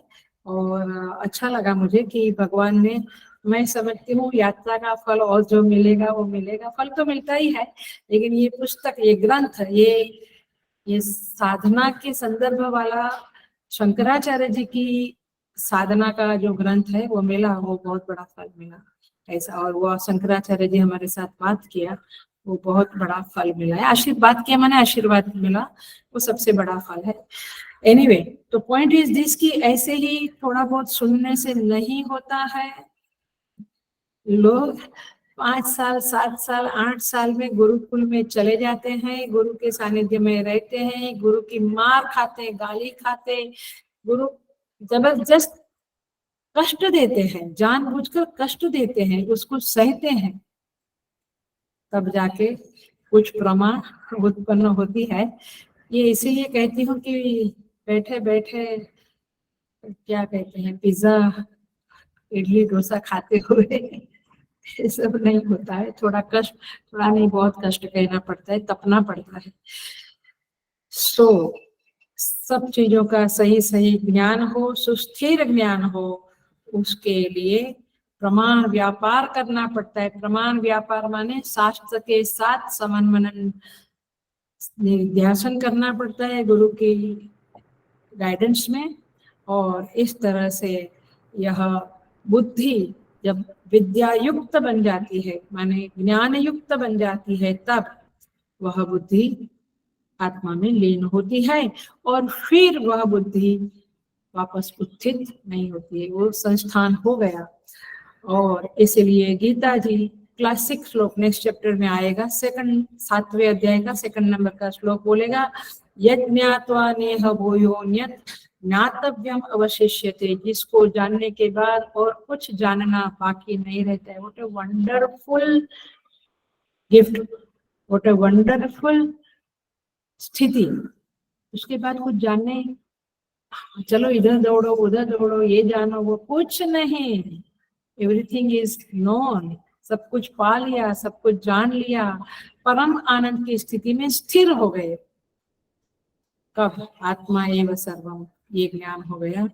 और अच्छा लगा मुझे कि भगवान ने, मैं समझती हूँ यात्रा का फल और जो मिलेगा वो मिलेगा, फल तो मिलता ही है, लेकिन ये पुस्तक, ये ग्रंथ, ये साधना के संदर्भ वाला शंकराचार्य जी की साधना का जो ग्रंथ है वो मिला, वो बहुत बड़ा फल मिला। ऐसा। और वो शंकराचार्य जी हमारे साथ बात किया, वो बहुत बड़ा फल मिला है। आशीर्वाद किया माने आशीर्वाद मिला, वो सबसे बड़ा फल है। एनीवे, तो पॉइंट इज दिस कि ऐसे ही थोड़ा बहुत सुनने से नहीं होता है। लोग 5 साल 7 साल 8 साल में गुरुकुल में चले जाते हैं, गुरु के सानिध्य में रहते हैं, गुरु की मार खाते, गाली खाते, गुरु जबरदस्त कष्ट देते हैं, जानबूझकर कष्ट देते हैं, उसको सहते हैं, तब जाके कुछ प्रमाण उत्पन्न होती है। ये इसीलिए कहती हूँ कि बैठे बैठे क्या कहते हैं, पिज्जा इडली डोसा खाते हुए ये सब नहीं होता है। थोड़ा कष्ट, थोड़ा नहीं बहुत कष्ट कहना पड़ता है, तपना पड़ता है। सो सब चीजों का सही सही ज्ञान हो, सुस्थिर ज्ञान हो, उसके लिए प्रमाण व्यापार करना पड़ता है। प्रमाण व्यापार माने शास्त्र के साथ समन्वय निर्ध्यासन करना पड़ता है गुरु की गाइडेंस में। और इस तरह से यह बुद्धि जब विद्या युक्त बन जाती है, माने ज्ञान युक्त बन जाती है, तब वह बुद्धि आत्मा में लीन होती है और फिर वह बुद्धि वापस उत्थित नहीं होती है, वो संस्थान हो गया। और इसलिए गीता जी क्लासिक श्लोक नेक्स्ट चैप्टर में आएगा, 7वें अध्याय का 2 नंबर का श्लोक बोलेगा, यज्ञात्वा नेह भूयोन्यत् ज्ञातव्यम अवशिष्यते। जिसको जानने के बाद और कुछ जानना बाकी नहीं रहता है। What a wonderful gift, what a wonderful स्थिति। उसके बाद कुछ जानने, चलो इधर दौड़ो उधर दौड़ो, ये जानो वो, कुछ नहीं, एवरीथिंग इज नोन, सब कुछ पा लिया, सब कुछ जान लिया, परम आनंद की स्थिति में स्थिर हो गए। कब? आत्मा एव सर्वम, ये ज्ञान हो गया।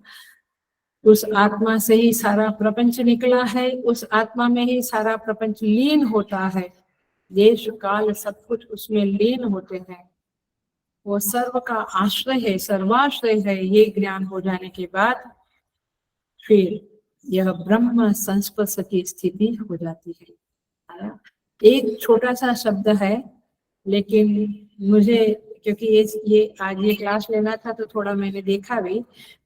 उस आत्मा से ही सारा प्रपंच निकला है, उस आत्मा में ही सारा प्रपंच लीन होता है, देश काल सब कुछ उसमें लीन होते हैं। वो सर्व का आश्रय है, सर्वाश्रय है। ये ज्ञान हो जाने के बाद फिर यह ब्रह्म संस्पर्श की स्थिति हो जाती है। एक छोटा सा शब्द है, लेकिन मुझे क्योंकि ये आज ये क्लास लेना था तो थोड़ा मैंने देखा भी,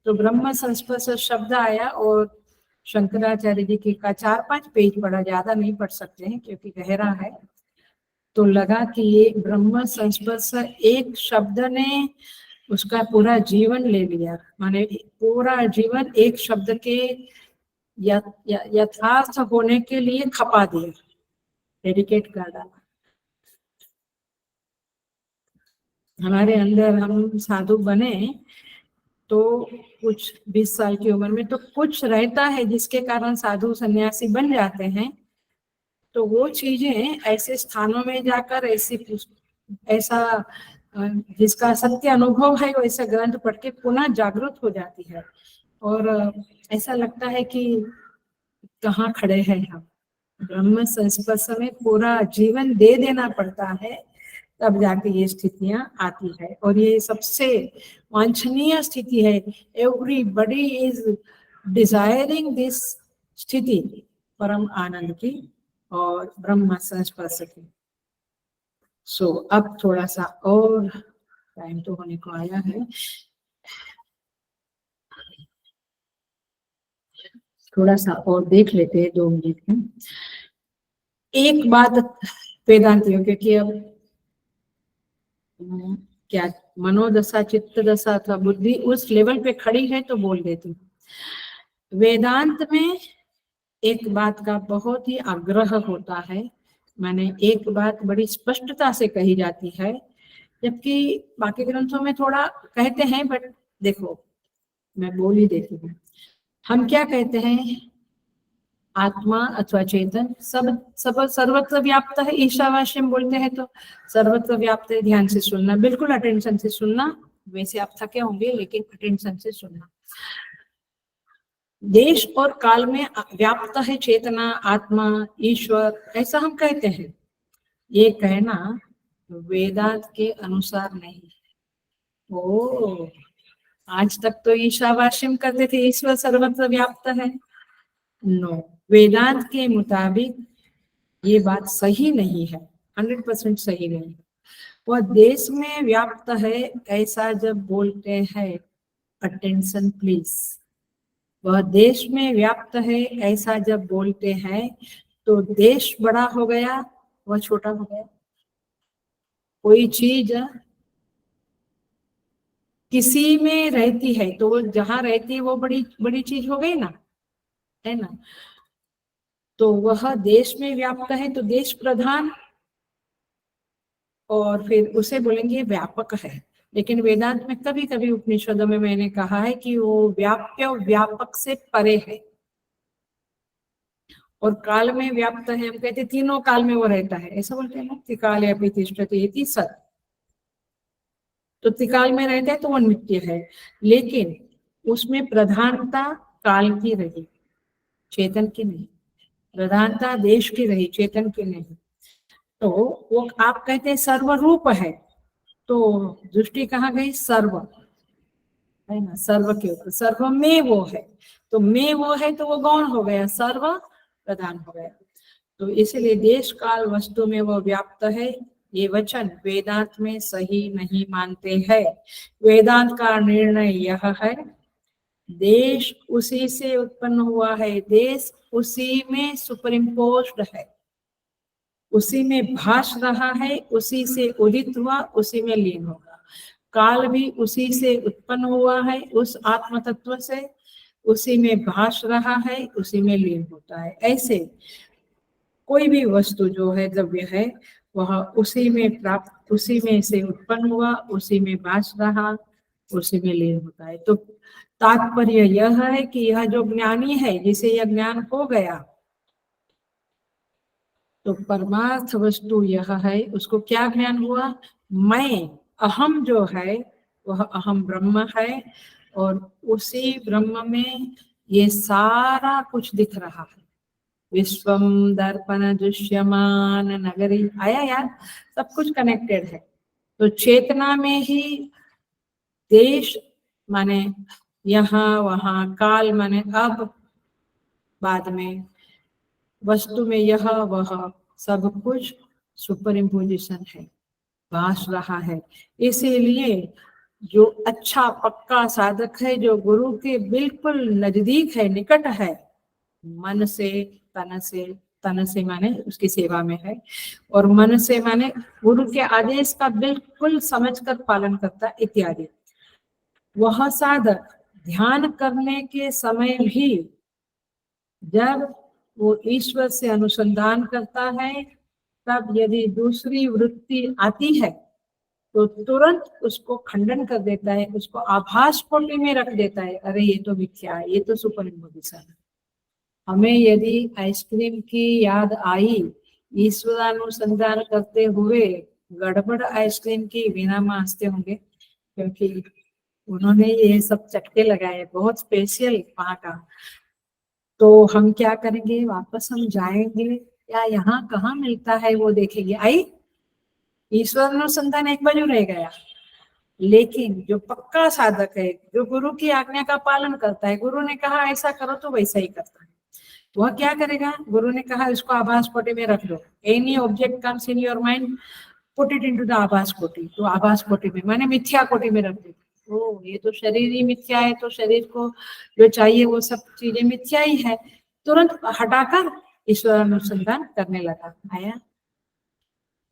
तो ब्रह्म संस्पर्श शब्द आया और शंकराचार्य जी की का 4-5 पेज पढ़ा, ज्यादा नहीं पढ़ सकते हैं क्योंकि गहरा है। तो लगा कि ये ब्रह्म संस्पर्श एक शब्द ने उसका पूरा जीवन ले लिया, माने पूरा जीवन एक शब्द के यथार्थ होने के लिए खपा दिया, डेडिकेट कर डाला। हमारे अंदर हम साधु बने तो कुछ 20 साल की उम्र में तो कुछ रहता है जिसके कारण साधु सन्यासी बन जाते हैं। तो वो चीजें ऐसे स्थानों में जाकर ऐसा जिसका सत्य अनुभव है वैसे ग्रंथ पढ़ के पुनः जागृत हो जाती है और ऐसा लगता है कि कहाँ खड़े हैं हम। ब्रह्म संस्पर्श में पूरा जीवन दे देना पड़ता है, तब जाके ये स्थितियां आती है और ये सबसे वांछनीय स्थिति है। एवरीबडी इज डिजायरिंग दिस स्थिति, परम आनंद की और ब्रह्म संस्पर्श की। सो अब थोड़ा सा और टाइम तो होने को आया है, थोड़ा सा और देख लेते हैं 2 मिनट में। एक बात वेदांतियों, क्योंकि अब क्या मनोदशा चित्त दशा अथवा बुद्धि उस लेवल पे खड़ी है तो बोल देती हूँ। वेदांत में एक बात का बहुत ही आग्रह होता है, माने एक बात बड़ी स्पष्टता से कही जाती है, जबकि बाकी ग्रंथों में थोड़ा कहते हैं, बट देखो मैं बोल ही देती हूँ। हम क्या कहते हैं, आत्मा अथवा चेतन सब सब सर्वत्र व्याप्त है, ईशावास्यम बोलते हैं तो सर्वत्र व्याप्त है। ध्यान से सुनना, बिल्कुल अटेंशन से सुनना, वैसे आप थके होंगे लेकिन अटेंशन से सुनना। देश और काल में व्याप्त है चेतना, आत्मा, ईश्वर, ऐसा हम कहते हैं। ये कहना वेदांत के अनुसार नहीं। ओ, आज तक तो ईशावास्यम करते थे ईश्वर सर्वत्र व्याप्त है। नो, वेदांत के मुताबिक ये बात सही नहीं है, 100% सही नहीं है। वह देश में व्याप्त है ऐसा जब बोलते हैं, अटेंशन प्लीज, वह देश में व्याप्त है ऐसा जब बोलते हैं तो देश बड़ा हो गया, वह छोटा हो गया। कोई चीज किसी में रहती है तो वो जहां रहती है वो बड़ी बड़ी चीज हो गई ना, है ना। तो वह देश में व्याप्त है तो देश प्रधान, और फिर उसे बोलेंगे व्यापक है। लेकिन वेदांत में कभी कभी उपनिषदों में मैंने कहा है कि वो व्याप्य व्यापक से परे है, और काल में व्याप्त है। हम कहते तीनों काल में वो रहता है, ऐसा बोलते हैं ना, त्रिकाल या तिष्ठति इति सत्। तो त्रिकाल में रहता है तो वो नित्य है, लेकिन उसमें प्रधानता काल की रही, चेतन की नहीं। प्रधानता देश की रही, चेतन की नहीं। तो वो आप कहते हैं सर्वरूप है, तो दृष्टि कहाँ गई, सर्व है ना, सर्व के ऊपर, सर्व में वो है, तो में वो है तो वो गौण हो गया, सर्व प्रधान हो गया। तो इसलिए देश काल वस्तु में वो व्याप्त है, ये वचन वेदांत में सही नहीं मानते हैं। वेदांत का निर्णय यह है, देश उसी से उत्पन्न हुआ है, देश उसी में सुपर इम्पोज्ड है, उसी में भाष रहा है, उसी से उदित हुआ, उसी में लीन होगा। काल भी उसी से उत्पन्न हुआ है, उस आत्म तत्व से, उसी में भाष रहा है, उसी में लीन होता है। ऐसे कोई भी वस्तु जो है, द्रव्य है, वह उसी में प्राप्त, उसी में से उत्पन्न हुआ, उसी में भाष रहा, उसी में लीन होता है। तो तात्पर्य यह है कि यह जो ज्ञानी है, जिसे यह ज्ञान हो गया, तो परमार्थ वस्तु यह है, उसको क्या ज्ञान हुआ, मैं अहम जो है वह अहम ब्रह्म है, और उसी ब्रह्म में ये सारा कुछ दिख रहा है। विश्वम दर्पण दृश्यमान नगरी, आया यार, सब कुछ कनेक्टेड है। तो चेतना में ही देश माने यहाँ वहाँ, काल माने अब, बाद में, वस्तु में यह वह, सब कुछ सुपर इम्पोजिशन है, भास रहा है। इसीलिए जो अच्छा पक्का साधक है, जो गुरु के बिल्कुल नजदीक है, निकट है, मन से, तन से माने उसकी सेवा में है, और मन से माने गुरु के आदेश का बिल्कुल समझकर पालन करता इत्यादि, वह साधक ध्यान करने के समय भी जब वो ईश्वर से अनुसंधान करता है, तब यदि दूसरी वृत्ति आती है तो तुरंत उसको खंडन कर देता है, उसको आभास कोटि में रख देता है, अरे ये तो मिथ्या है, ये तो सुपर इम्पोजिशन है। हमें यदि आइसक्रीम की याद आई ईश्वरानुसंधान करते हुए, गड़बड़ आइसक्रीम की बिना मांसते होंगे, क्योंकि उन्होंने ये सब चटके लगाए, बहुत स्पेशल वहां का। तो हम क्या करेंगे, वापस हम जाएंगे या यहाँ कहाँ मिलता है वो देखेंगे। आई ईश्वर अनुसंधान एक बाजू रह गया, लेकिन जो पक्का साधक है, जो गुरु की आज्ञा का पालन करता है, गुरु ने कहा ऐसा करो तो वैसा ही करता है, वह क्या करेगा, गुरु ने कहा इसको आभास कोटि में रख दो, any object comes in your mind, put it into the आभास कोटि, तो आभास कोटि में माने मिथ्या कोटि में रख दो। ओ ये तो शरीर ही मिथ्या है, तो शरीर को जो चाहिए वो सब चीजें मिथ्या ही है, तुरंत हटाकर ईश्वर अनुसंधान करने लगा। आया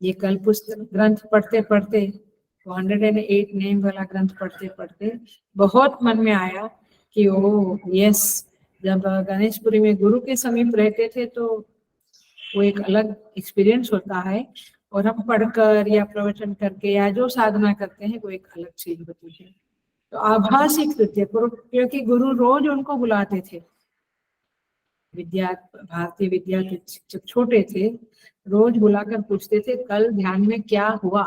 ये कल पुस्तक ग्रंथ पढ़ते पढ़ते, 108 नेम वाला ग्रंथ पढ़ते पढ़ते बहुत मन में आया कि ओ यस, जब गणेशपुरी में गुरु के समीप रहते थे तो वो एक अलग एक्सपीरियंस होता है, और हम पढ़कर या प्रवचन करके या जो साधना करते हैं वो एक अलग चीज होती है। तो आभासी कृत्य, क्योंकि गुरु रोज उनको बुलाते थे, विद्या भारतीय विद्या के शिक्षक छोटे थे, रोज बुलाकर पूछते थे कल ध्यान में क्या हुआ,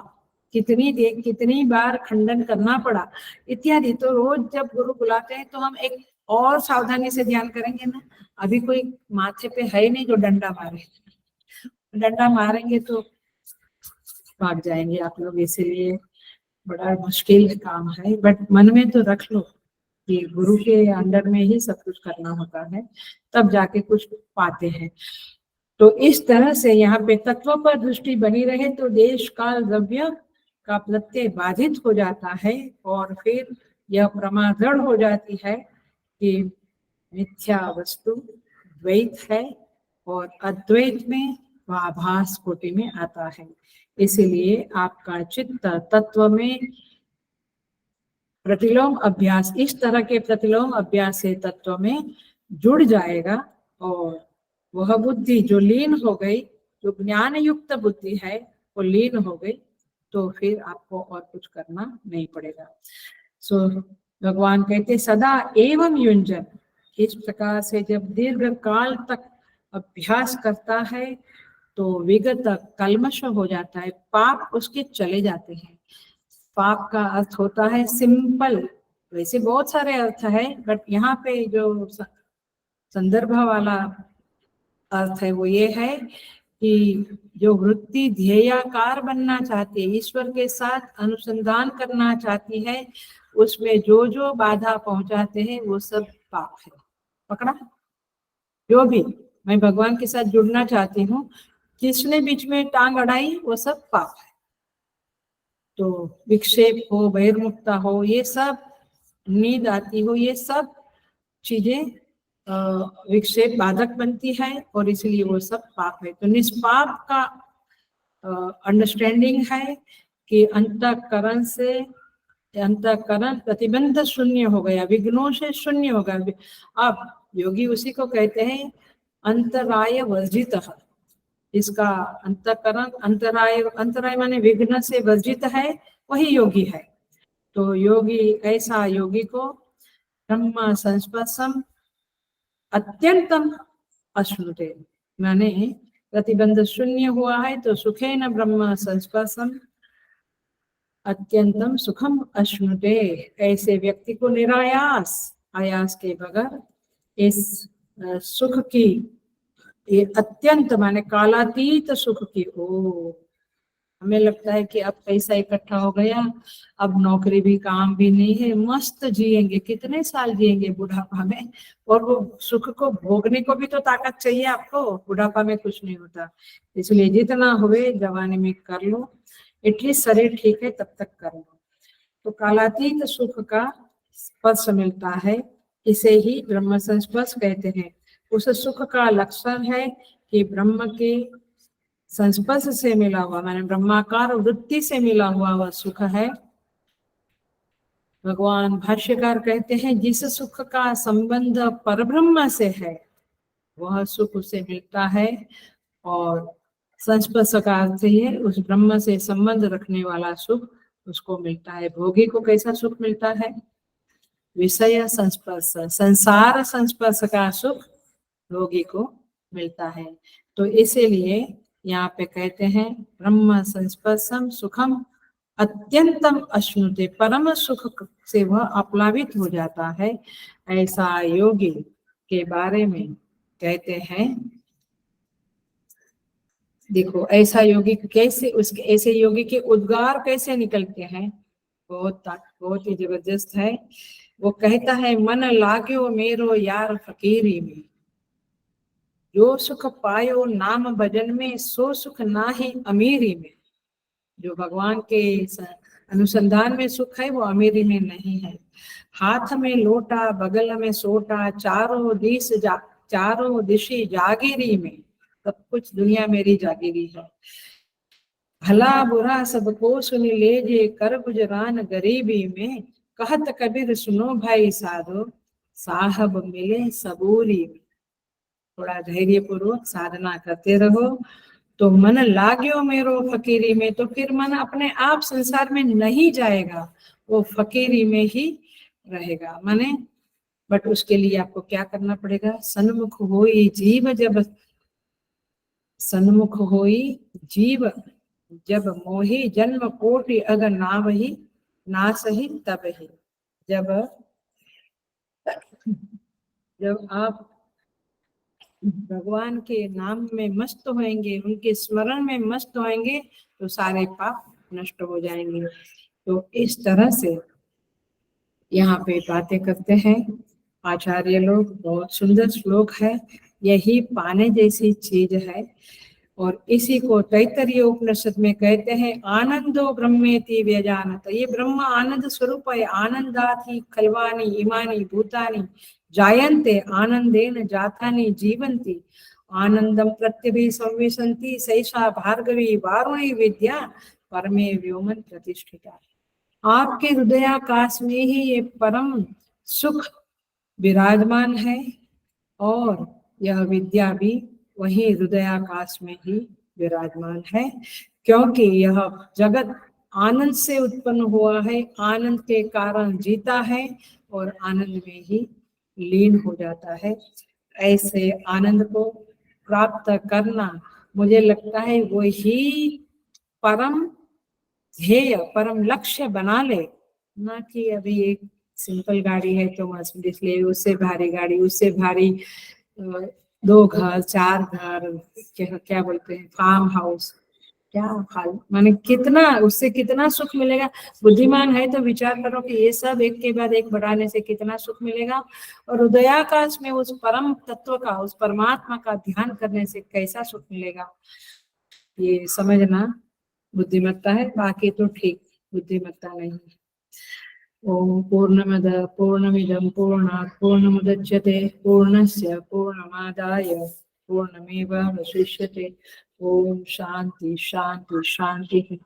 कितनी बार खंडन करना पड़ा इत्यादि। तो रोज जब गुरु बुलाते हैं तो हम एक और सावधानी से ध्यान करेंगे ना। अभी कोई माथे पे है नहीं जो डंडा मारे, डंडा मारेंगे तो भाग जाएंगे आप लोग, इसीलिए बड़ा मुश्किल काम है, बट मन में तो रख लो कि गुरु के अंडर में ही सब कुछ करना होता है, तब जाके कुछ पाते हैं। तो इस तरह से यहाँ पे तत्व पर दृष्टि बनी रहे तो देश काल द्रव्य का प्रत्यय बाधित हो जाता है और फिर यह प्रमा दृढ़ हो जाती है कि मिथ्या वस्तु द्वैत है और अद्वैत में वह आभास कोटि में आता है। इसलिए आपका चित्त तत्व में प्रतिलोम अभ्यास, इस तरह के प्रतिलोम अभ्यास से तत्व में जुड़ जाएगा और वह बुद्धि जो लीन हो गई, जो ज्ञान युक्त बुद्धि है वो लीन हो गई, तो फिर आपको और कुछ करना नहीं पड़ेगा। सो भगवान कहते सदा एवं युंजन, इस प्रकार से जब दीर्घ काल तक अभ्यास करता है तो विगत कल्मश हो जाता है, पाप उसके चले जाते हैं। पाप का अर्थ होता है सिंपल, वैसे बहुत सारे अर्थ है, बट यहाँ पे जो संदर्भ वाला अर्थ है वो ये है कि जो वृत्ति ध्येयाकार बनना चाहती है, ईश्वर के साथ अनुसंधान करना चाहती है, उसमें जो जो बाधा पहुंचाते हैं वो सब पाप है। पकड़ा? जो भी मैं भगवान के साथ जुड़ना चाहती हूँ, किसने बीच में टांग अड़ाई, वो सब पाप है। तो विक्षेप हो, बहिर्मुखता हो, ये सब नींद आती हो, ये सब चीजें विक्षेप बाधक बनती है और इसलिए वो सब पाप है। तो निष्पाप का अंडरस्टैंडिंग है कि अंतःकरण से, अंतःकरण प्रतिबंध शून्य हो गया, विघ्नों से शून्य हो गया। अब योगी उसी को कहते हैं अंतराय वर्जित। इसका अंतःकरण, अंतराय माने विघ्न से वर्जित है, वही योगी है। तो योगी, ऐसा योगी को ब्रह्म संस्पर्शम अत्यंतम अश्नुते, माने प्रतिबंध शून्य हुआ है तो सुखेन ब्रह्म संस्पर्शम अत्यंतम सुखम अश्नुते, ऐसे व्यक्ति को निरायास, आयास के बगैर इस सुख की, ये अत्यंत माने कालातीत सुख की, ओ हमें लगता है कि अब पैसा इकट्ठा हो गया, अब नौकरी भी काम भी नहीं है, मस्त जिएंगे, कितने साल जिएंगे बुढ़ापा में, और वो सुख को भोगने को भी तो ताकत चाहिए आपको, बुढ़ापा में कुछ नहीं होता। इसलिए जितना हुए जवानी में कर लो, एटलीस्ट शरीर ठीक है तब तक कर लो। तो कालातीत सुख का स्पर्श मिलता है, इसे ही ब्रह्म संस्पर्श कहते हैं। उस सुख का लक्षण है कि ब्रह्म के संस्पर्श से मिला हुआ, माने ब्रह्माकार वृत्ति से मिला हुआ वह सुख है। भगवान भाष्यकार कहते हैं जिस सुख का संबंध परब्रह्म से है वह सुख उसे मिलता है, और संस्पर्श का अर्थ है उस ब्रह्म से संबंध रखने वाला सुख उसको मिलता है। भोगी को कैसा सुख मिलता है? विषय संस्पर्श, संसार संस्पर्श का सुख भोगी को मिलता है। तो इसीलिए यहाँ पे कहते हैं ब्रह्म संस्पर्शम सुखम अत्यंतम अश्नुते, परम सुख से वह आप्लावित हो जाता है। ऐसा योगी के बारे में कहते हैं, देखो ऐसा योगी कैसे, उसके ऐसे योगी के उद्गार कैसे निकलते हैं, बहुत ही जबरदस्त है। वो कहता है मन लाग्यो मेरो यार फकीरी में, जो सुख पायो नाम भजन में सो सुख ना ही अमीरी में। जो भगवान के अनुसंधान में सुख है वो अमीरी में नहीं है। हाथ में लोटा बगल में सोटा, चारों दिशि जागीरी में, सब कुछ दुनिया मेरी जागीरी है। भला बुरा सबको सुन लेजे कर गुजरान गरीबी में, कहत कबीर सुनो भाई साधो साहब मिले सबूरी में। थोड़ा धैर्य पूर्वक साधना करते रहो तो मन लाग्यो मेरो फकीरी में, तो फिर मन अपने आप संसार में नहीं जाएगा, वो फकीरी में ही रहेगा। माने बट उसके लिए आपको क्या करना पड़ेगा? सन्मुख होई जीव जब, सन्मुख होई जीव जब मोही जन्म कोटि अगर नावही नासही तब ही। जब आप भगवान के नाम में मस्त होएंगे, उनके स्मरण में मस्त होएंगे तो सारे पाप नष्ट हो जाएंगे। तो इस तरह से यहाँ पे बातें करते हैं आचार्य लोग, बहुत सुंदर श्लोक है। यही पाने जैसी चीज है और इसी को तैत्तरीय उपनिषद में कहते हैं आनंदो ब्रह्मेति व्यजानत। ये ब्रह्म आनंद स्वरूप है। आनंदाति खल्वानि इमानि भूतानि जायन्ते आनंदेन जातानि जीवन्ति आनंदम प्रत्यभि संविशन्ति सैषा भार्गवी वारुणी विद्या परमे व्योमन प्रतिष्ठिता। आपके हृदयाकाश में ही ये परम सुख विराजमान है और यह विद्या भी वही हृदयाकाश में ही विराजमान है, क्योंकि यह जगत आनंद से उत्पन्न हुआ है, आनंद के कारण जीता है और आनंद में ही लीन हो जाता है। ऐसे आनंद को प्राप्त करना मुझे लगता है वही परम ध्येय, परम लक्ष्य बना ले, ना कि अभी एक सिंपल गाड़ी है तो मर्सिडीज ले, उससे भारी गाड़ी, उससे भारी 2 घर 4 घर, क्या बोलते हैं फार्म हाउस, क्या हाल, माने कितना उससे कितना सुख मिलेगा। बुद्धिमान है तो विचार करो कि ये सब एक के बाद एक बढ़ाने से कितना सुख मिलेगा और हृदयाकाश में उस परम तत्व का, उस परमात्मा का ध्यान करने से कैसा सुख मिलेगा, ये समझना बुद्धिमत्ता है। बाकी तो ठीक बुद्धिमत्ता नहीं है। ओम पूर्णमद पूर्णमिदं पूर्णात् पूर्णमुदच्यते पूर्णस्य पूर्णमादाय पूर्णमेवावशिष्यते। ओम शांति शांति शांति।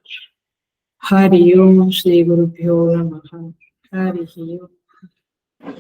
हरि ओम श्री गुरुभ्यो नमः। हरि ओम।